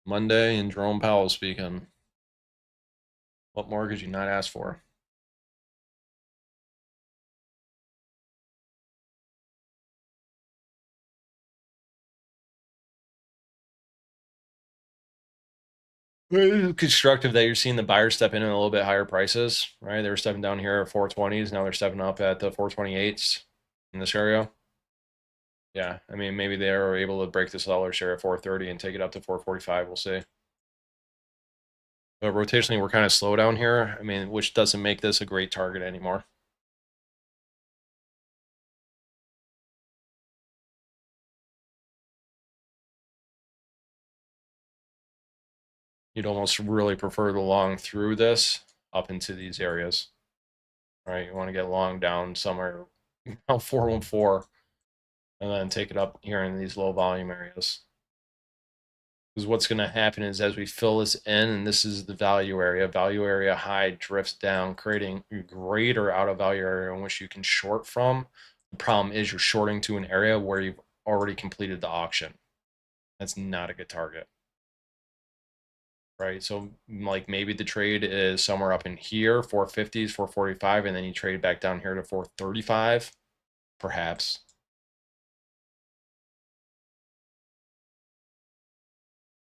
Monday and Jerome Powell speaking. What more could you not ask for? Constructive that you're seeing the buyers step in at a little bit higher prices, right? They were stepping down here at 420s. Now they're stepping up at the 428s in this area. Yeah, I mean, maybe they were able to break the seller share at 430 and take it up to 445. We'll see. But rotationally, we're kind of slow down here. I mean, which doesn't make this a great target anymore. You'd almost really prefer the long through this up into these areas, right? You want to get long down somewhere around 414 and then take it up here in these low volume areas. Because what's going to happen is as we fill this in, and this is the value area high drifts down, creating a greater out of value area in which you can short from. The problem is you're shorting to an area where you've already completed the auction. That's not a good target, right? So like maybe the trade is somewhere up in here, 450s, 445, and then you trade back down here to 435, perhaps.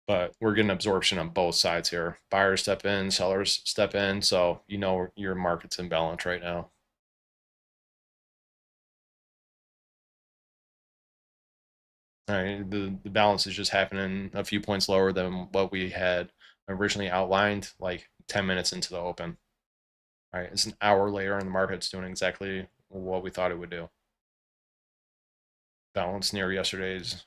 But we're getting absorption on both sides here. Buyers step in, sellers step in, so you know your market's in balance right now. All right, the balance is just happening a few points lower than what we had originally outlined, like 10 minutes into the open. All right, it's an hour later, and the market's doing exactly what we thought it would do. Balance near yesterday's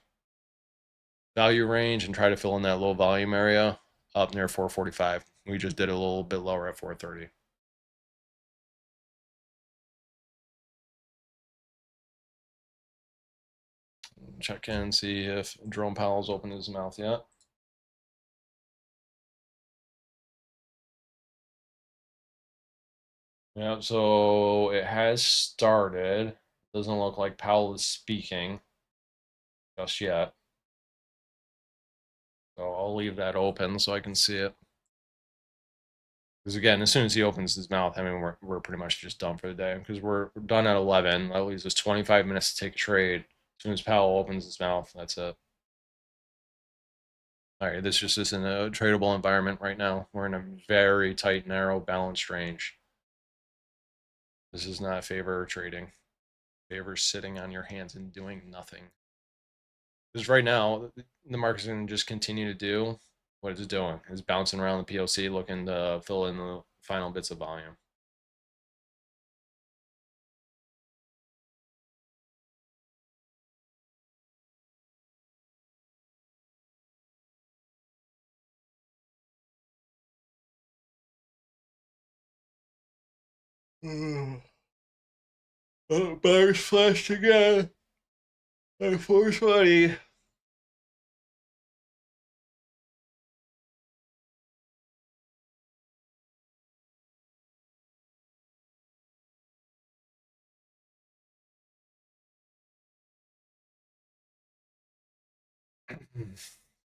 value range and try to fill in that low volume area up near 445. We just did a little bit lower at 430. Check in, see if Jerome Powell's opened his mouth yet. Yeah, so it has started. Doesn't look like Powell is speaking just yet. So I'll leave that open so I can see it. Because again, as soon as he opens his mouth, I mean, we're pretty much just done for the day because we're done at 11. That leaves us 25 minutes to take a trade. As soon as Powell opens his mouth, that's it. All right, this just isn't a tradable environment right now. We're in a very tight, narrow, balanced range. This is not favor trading. Favor sitting on your hands and doing nothing. Because right now, the market's going to just continue to do what it's doing. It's bouncing around the POC looking to fill in the final bits of volume. Oh, buyers flashed again at 420.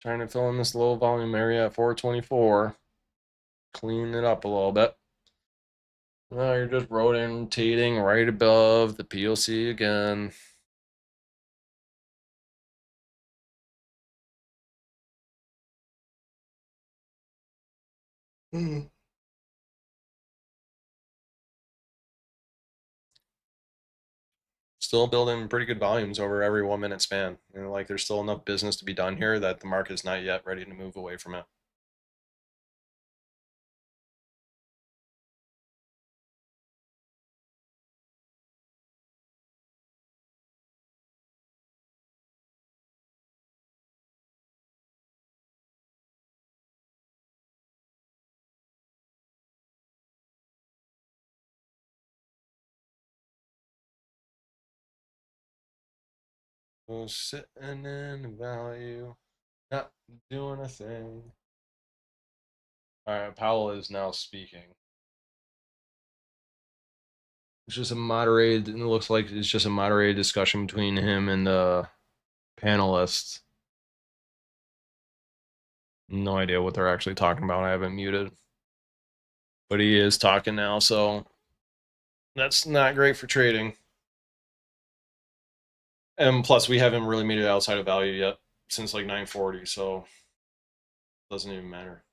Trying to fill in this low volume area at 424. Clean it up a little bit. Now you're just rotating right above the POC again. Still building pretty good volumes over every 1 minute span. Like there's still enough business to be done here that the market is not yet ready to move away from it. So sitting in value, not doing a thing. All right, Powell is now speaking. It's just a moderated, it looks like it's just a moderated discussion between him and the panelists. No idea what they're actually talking about. I haven't muted. But he is talking now, so that's not great for trading. And plus, we haven't really made it outside of value yet since like 940, so it doesn't even matter.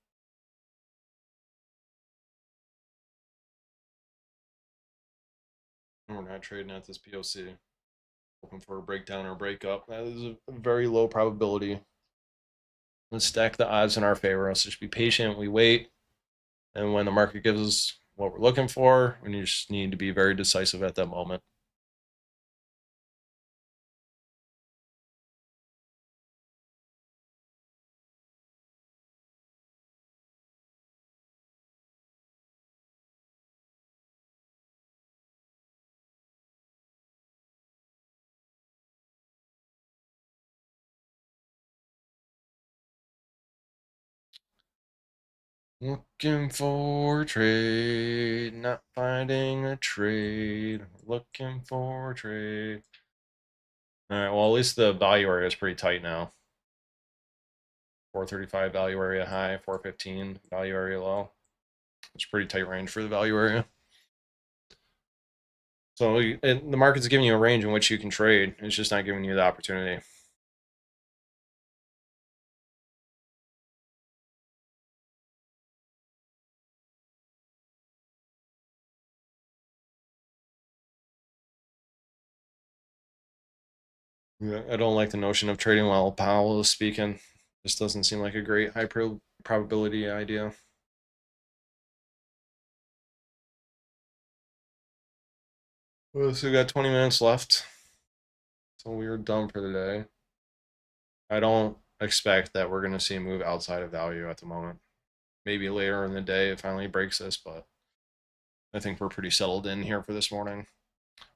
And we're not trading at this POC. Looking for a breakdown or breakup. That is a very low probability. Let's stack the odds in our favor. Let's just be patient. We wait. And when the market gives us what we're looking for, we just need to be very decisive at that moment. Looking for a trade, not finding a trade. Looking for a trade. All right, well, at least the value area is pretty tight now. 435 value area high, 415 value area low. It's a pretty tight range for the value area. So the market's giving you a range in which you can trade. It's just not giving you the opportunity. Yeah, I don't like the notion of trading while Powell is speaking. This doesn't seem like a great high probability idea. Well, so we got 20 minutes left. So we are done for the day. I don't expect that we're going to see a move outside of value at the moment. Maybe later in the day it finally breaks this, but I think we're pretty settled in here for this morning.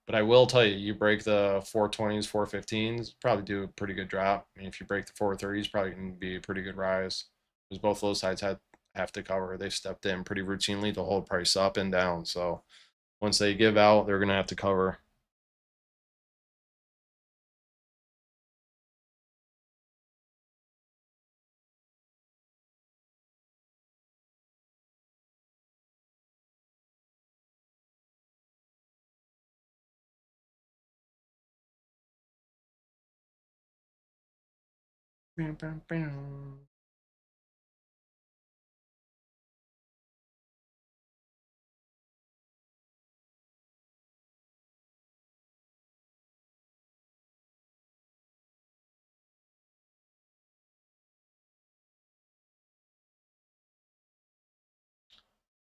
But I will tell you, you break the 420s, 415s, probably do a pretty good drop. I mean, if you break the 430s, probably going to be a pretty good rise. Because both those sides have to cover. They stepped in pretty routinely to hold price up and down. So once they give out, they're going to have to cover.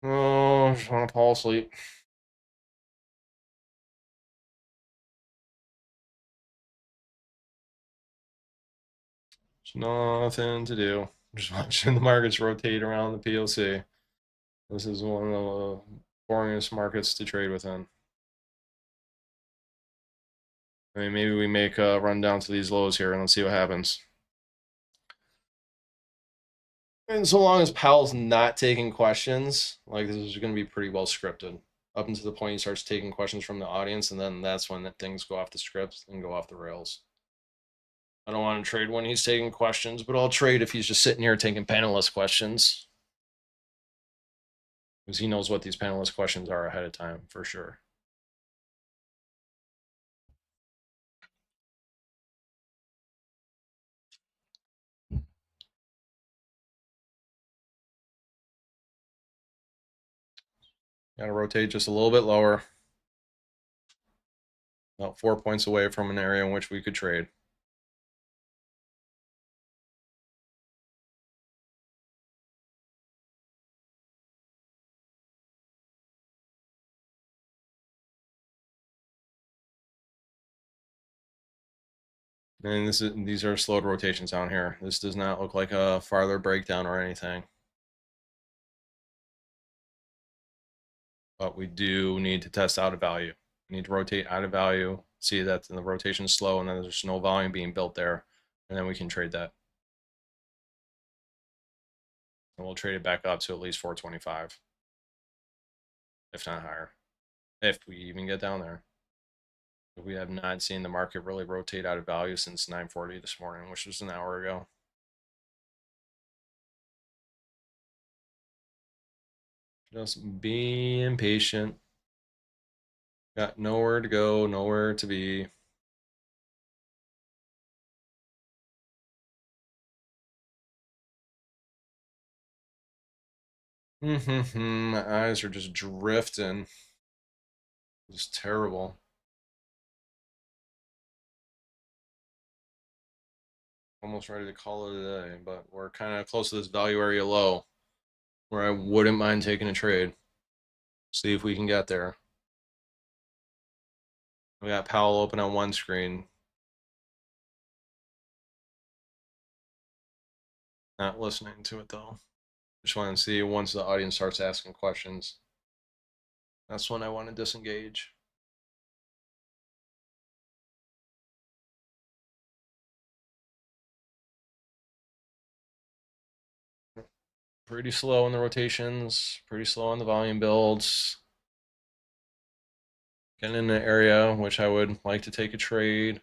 Oh, I just want to fall asleep. There's nothing to do. Just watching the markets rotate around the POC. This is one of the boringest markets to trade within. I mean, maybe we make a run down to these lows here and let's see what happens. And so long as Powell's not taking questions, like this is going to be pretty well scripted. Up until the point he starts taking questions from the audience, and then that's when things go off the script and go off the rails. I don't want to trade when he's taking questions, but I'll trade if he's just sitting here taking panelist questions. Because he knows what these panelist questions are ahead of time, for sure. Got to rotate just a little bit lower. About 4 points away from an area in which we could trade. And these are slowed rotations down here. This does not look like a farther breakdown or anything. But we do need to test out of value. We need to rotate out of value, see that the rotation is slow, and then there's no volume being built there, and then we can trade that. And we'll trade it back up to at least 425, if not higher. if we even get down there. We have not seen the market really rotate out of value since 9:40 this morning, which was an hour ago. Just being patient. Got nowhere to go, nowhere to be. My eyes are just drifting. It's terrible. Almost ready to call it a day, but we're kind of close to this value area low where I wouldn't mind taking a trade. See if we can get there. We got Powell open on one screen. Not listening to it though. Just want to see once the audience starts asking questions. That's when I want to disengage. Pretty slow in the rotations, pretty slow on the volume builds. Getting in an area which I would like to take a trade.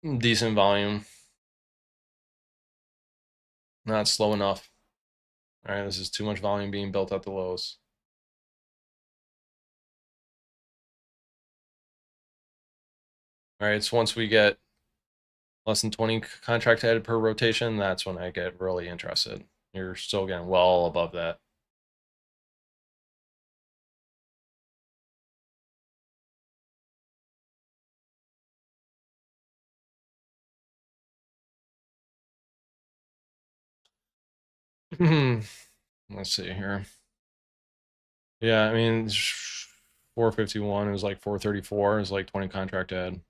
Decent volume. Not slow enough. All right, this is too much volume being built at the lows. All right, so once we get less than 20 contract headed per rotation, that's when I get really interested. You're still getting well above that. Let's see here. Yeah, I mean, 451 is like 434 is like 20 contract ad.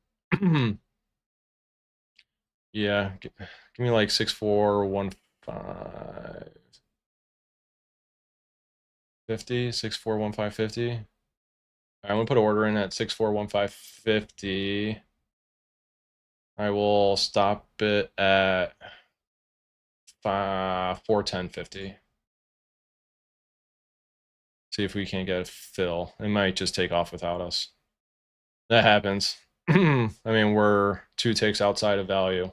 Yeah, give me like 641550, 641550. I'm gonna put an order in at 641550. I will stop it at 41050. See if we can't get a fill. It might just take off without us. That happens. I mean, we're 2 ticks outside of value.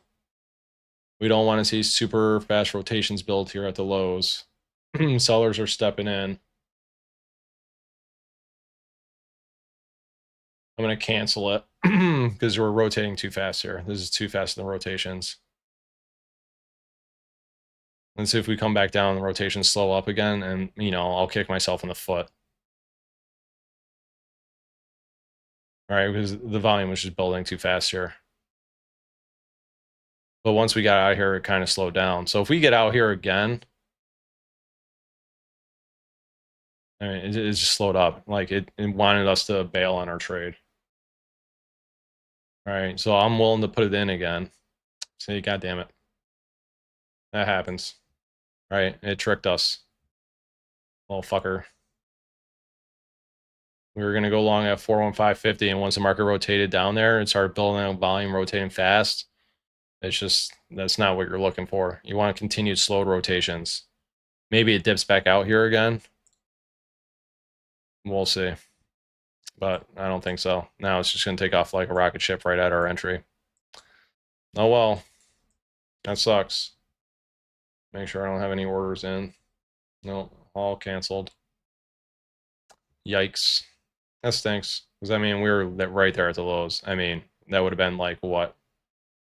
We don't want to see super fast rotations built here at the lows. Sellers are stepping in. I'm going to cancel it because we're rotating too fast here. This is too fast in the rotations. Let's see if we come back down, the rotations slow up again, and, I'll kick myself in the foot. All right, because the volume was just building too fast here. But once we got out here, it kind of slowed down. So if we get out here again, I mean, it just slowed up. Like it wanted us to bail on our trade. All right, so I'm willing to put it in again. See, God damn it. That happens. Right, it tricked us. Little fucker. We were going to go long at 41550, and once the market rotated down there and started building up volume, rotating fast, it's just, that's not what you're looking for. You want continued slow rotations. Maybe it dips back out here again. We'll see. But I don't think so. Now it's just going to take off like a rocket ship right at our entry. Oh well. That sucks. Make sure I don't have any orders in. No, all canceled. Yikes. That stinks. Because, I mean, we were right there at the lows. I mean, that would have been like, what?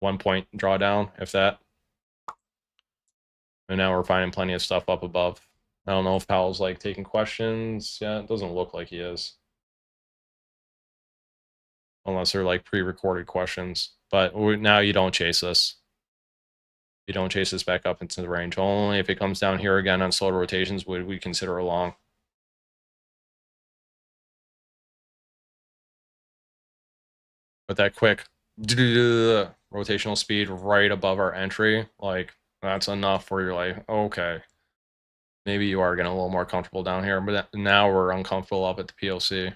1 point drawdown, if that. And now we're finding plenty of stuff up above. I don't know if Powell's like taking questions. Yeah, it doesn't look like he is. Unless they're like pre-recorded questions. But now you don't chase this. You don't chase this back up into the range. Only if it comes down here again on slow rotations would we consider a long. But that quick rotational speed right above our entry, like that's enough where you're like, okay, maybe you are getting a little more comfortable down here. But now we're uncomfortable up at the POC.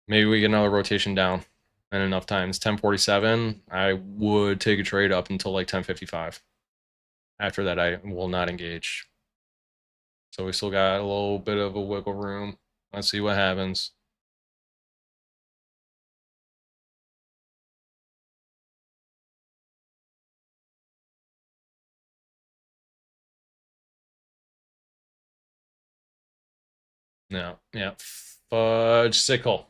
Maybe we get another rotation down and enough times. 1047, I would take a trade up until like 1055. After that, I will not engage. So we still got a little bit of a wiggle room. Let's see what happens. No, yeah, fudge sickle.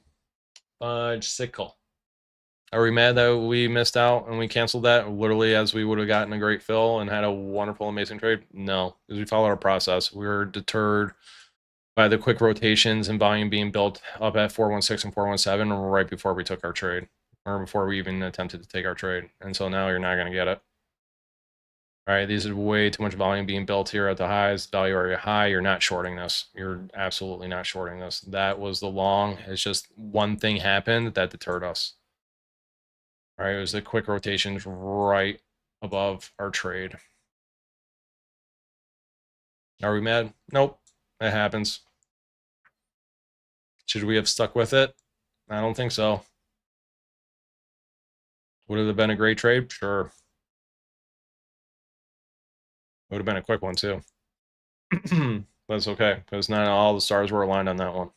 Fudge sickle. Are we mad that we missed out and we canceled that literally as we would have gotten a great fill and had a wonderful, amazing trade? No, because we followed our process. We were deterred by the quick rotations and volume being built up at 416 and 417 right before we took our trade, or before we even attempted to take our trade. And so now you're not going to get it. All right, these are way too much volume being built here at the highs, value area high. You're not shorting this. You're absolutely not shorting this. That was the long. It's just one thing happened that deterred us. All right, it was the quick rotations right above our trade. Are we mad? Nope, it happens. Should we have stuck with it? I don't think so. Would it have been a great trade? Sure. Would have been a quick one too. That's okay, because not all the stars were aligned on that one.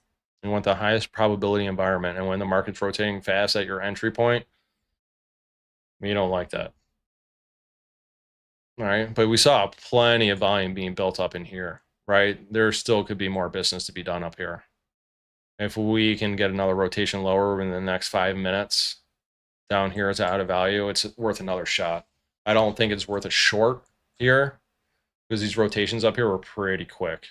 You want the highest probability environment, and when the market's rotating fast at your entry point, you don't like that. All right, but we saw plenty of volume being built up in here, right? There still could be more business to be done up here. If we can get another rotation lower in the next 5 minutes down here, it's out of value. It's worth another shot. I don't think it's worth a short here because these rotations up here were pretty quick.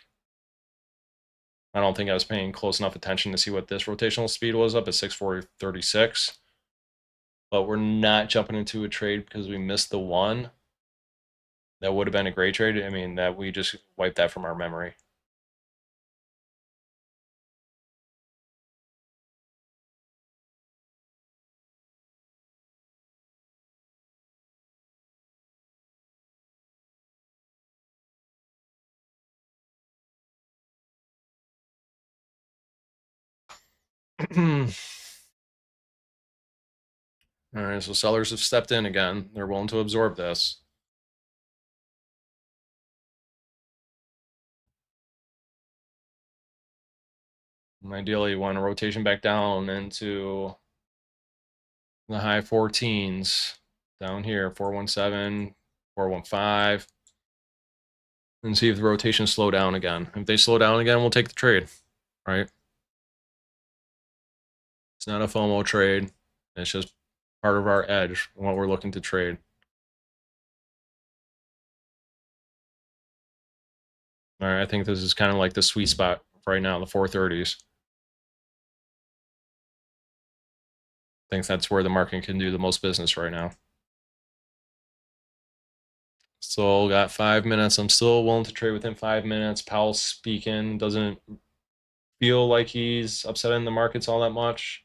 I don't think I was paying close enough attention to see what this rotational speed was up at 6:36. But we're not jumping into a trade because we missed the one. That would have been a great trade. I mean, that we just wiped that from our memory. All right, so sellers have stepped in again. They're willing to absorb this. And ideally, you want a rotation back down into the high 14s down here, 417, 415, and see if the rotations slow down again. If they slow down again, we'll take the trade, right? It's not a FOMO trade. It's just part of our edge, what we're looking to trade. All right, I think this is kind of like the sweet spot right now, the 430s. I think that's where the market can do the most business right now. Still got 5 minutes. I'm still willing to trade within 5 minutes. Powell's speaking. Doesn't feel like he's upsetting the markets all that much.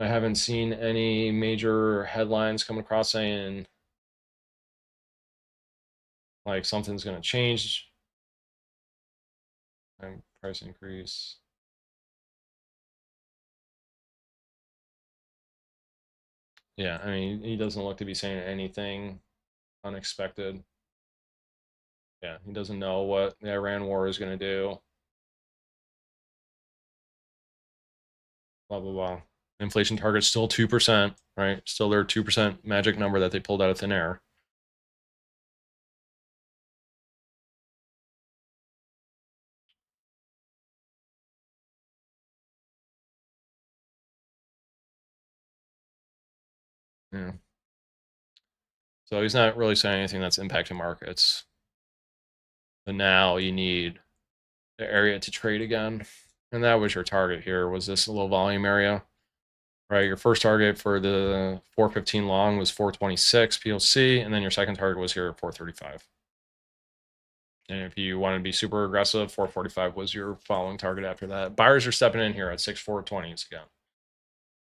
I haven't seen any major headlines come across saying like something's going to change. Price increase. Yeah, I mean, he doesn't look to be saying anything unexpected. Yeah, he doesn't know what the Iran war is going to do. Blah, blah, blah. Inflation target's still 2%, right? Still their 2% magic number that they pulled out of thin air. Yeah. So he's not really saying anything that's impacting markets. But now you need the area to trade again. And that was your target here, was this low volume area. Right, your first target for the 415 long was 426 PLC, and then your second target was here at 435. And if you want to be super aggressive, 445 was your following target after that. Buyers are stepping in here at 6420s again.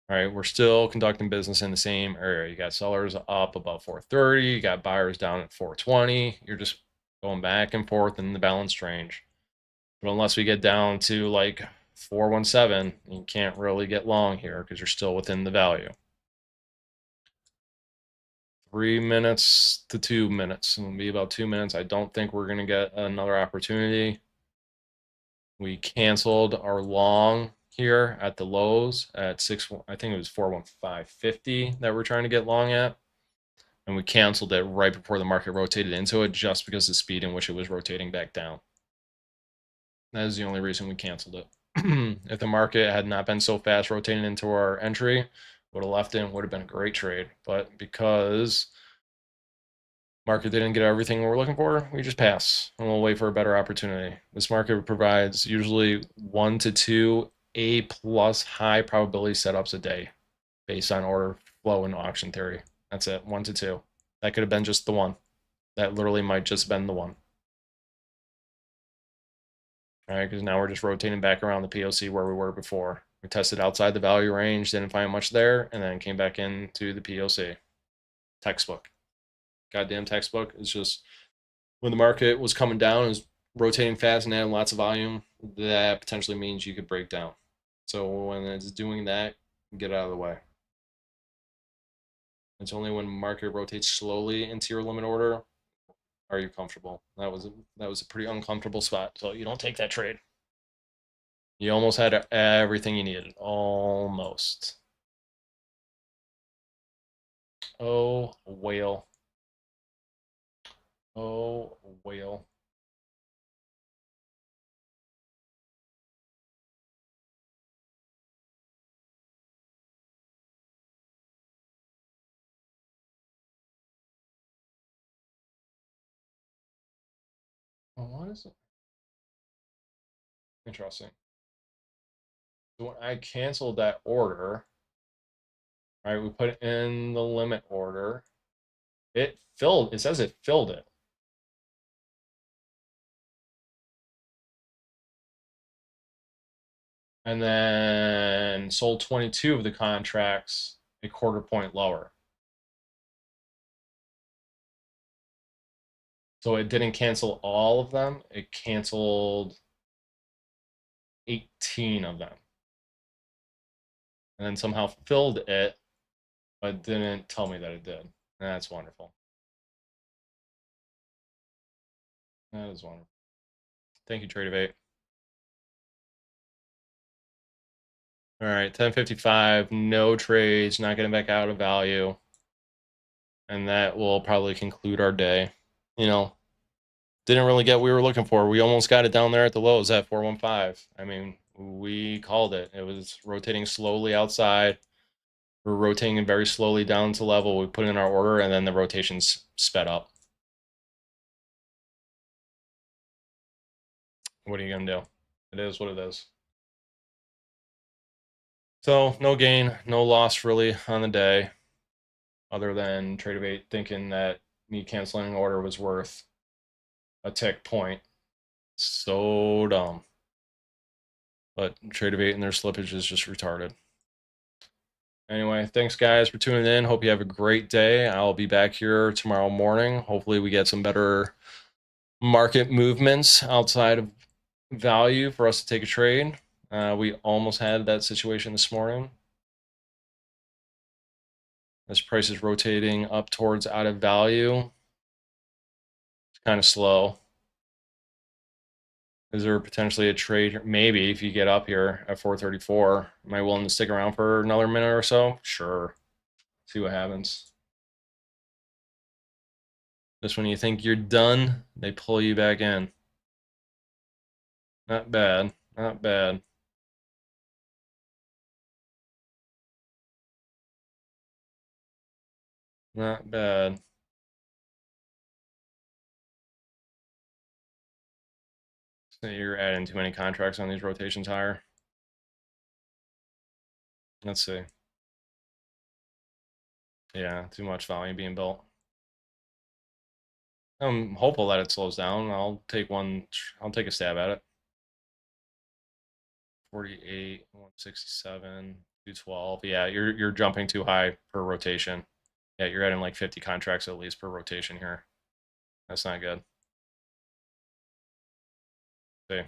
All right, we're still conducting business in the same area. You got sellers up above 430, you got buyers down at 420. You're just going back and forth in the balanced range. But unless we get down to like 417, you can't really get long here because you're still within the value. 3 minutes to 2 minutes. It'll be about 2 minutes. I don't think we're going to get another opportunity. We canceled our long here at the lows at 6, I think it was 415.50 that we're trying to get long at. And we canceled it right before the market rotated into it just because of the speed in which it was rotating back down. That is the only reason we canceled it. If the market had not been so fast rotating into our entry, would have left in, would have been a great trade. But because market didn't get everything we're looking for, we just pass and we'll wait for a better opportunity. This market provides usually 1 to 2 A plus high probability setups a day based on order flow and auction theory. That's it, 1 to 2. That could have been just the one. That literally might just have been the one. All right, because now we're just rotating back around the POC where we were before. We tested outside the value range, didn't find much there, and then came back into the POC. Textbook. Goddamn textbook. It's just when the market was coming down, it was rotating fast and adding lots of volume. That potentially means you could break down. So when it's doing that, get out of the way. It's only when market rotates slowly into your limit order are you comfortable. That was a pretty uncomfortable spot. So you don't take that trade. You almost had everything you needed. Almost. Oh, whale. Oh, whale. Oh, what is it? Interesting. So when I canceled that order, right, we put it in the limit order. It filled, it says it filled it. And then sold 22 of the contracts a quarter point lower. So it didn't cancel all of them. It canceled 18 of them. And then somehow filled it, but didn't tell me that it did. And that's wonderful. That is wonderful. Thank you, Trade of 8. All right, 1055, no trades, not getting back out of value. And that will probably conclude our day. You know, didn't really get what we were looking for. We almost got it down there at the lows at 415. I mean, we called it. It was rotating slowly outside. We're rotating very slowly down to level. We put in our order, and then the rotations sped up. What are you going to do? It is what it is. So no gain, no loss really on the day, other than Trade of 8 thinking that me canceling an order was worth a tick point. So dumb. But Trade of 8 and their slippage is just retarded. Anyway, thanks guys for tuning in. Hope you have a great day. I'll be back here tomorrow morning. Hopefully we get some better market movements outside of value for us to take a trade. We almost had that situation this morning. This price is rotating up towards out of value. It's kind of slow. Is there potentially a trade? Maybe if you get up here at 434. Am I willing to stick around for another minute or so? Sure. See what happens. Just when you think you're done, they pull you back in. Not bad. Not bad. Not bad. So you're adding too many contracts on these rotations higher. Let's see. Yeah, too much volume being built. I'm hopeful that it slows down. I'll take a stab at it. 48, 167, 212. Yeah, you're jumping too high per rotation. Yeah, you're adding like 50 contracts at least per rotation here. That's not good. See.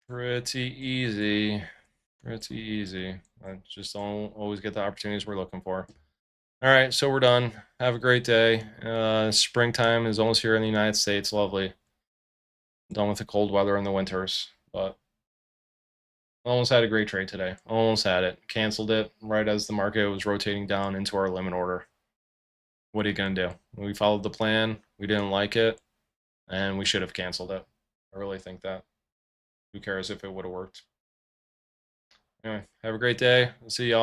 Pretty easy. Pretty easy. I just don't always get the opportunities we're looking for. All right, so we're done. Have a great day. Springtime is almost here in the United States. Lovely. Done with the cold weather and the winters, but almost had a great trade today. Almost had it. Canceled it right as the market was rotating down into our limit order. What are you going to do? We followed the plan. We didn't like it, and we should have canceled it. I really think that. Who cares if it would have worked? Anyway, have a great day. I'll see y'all.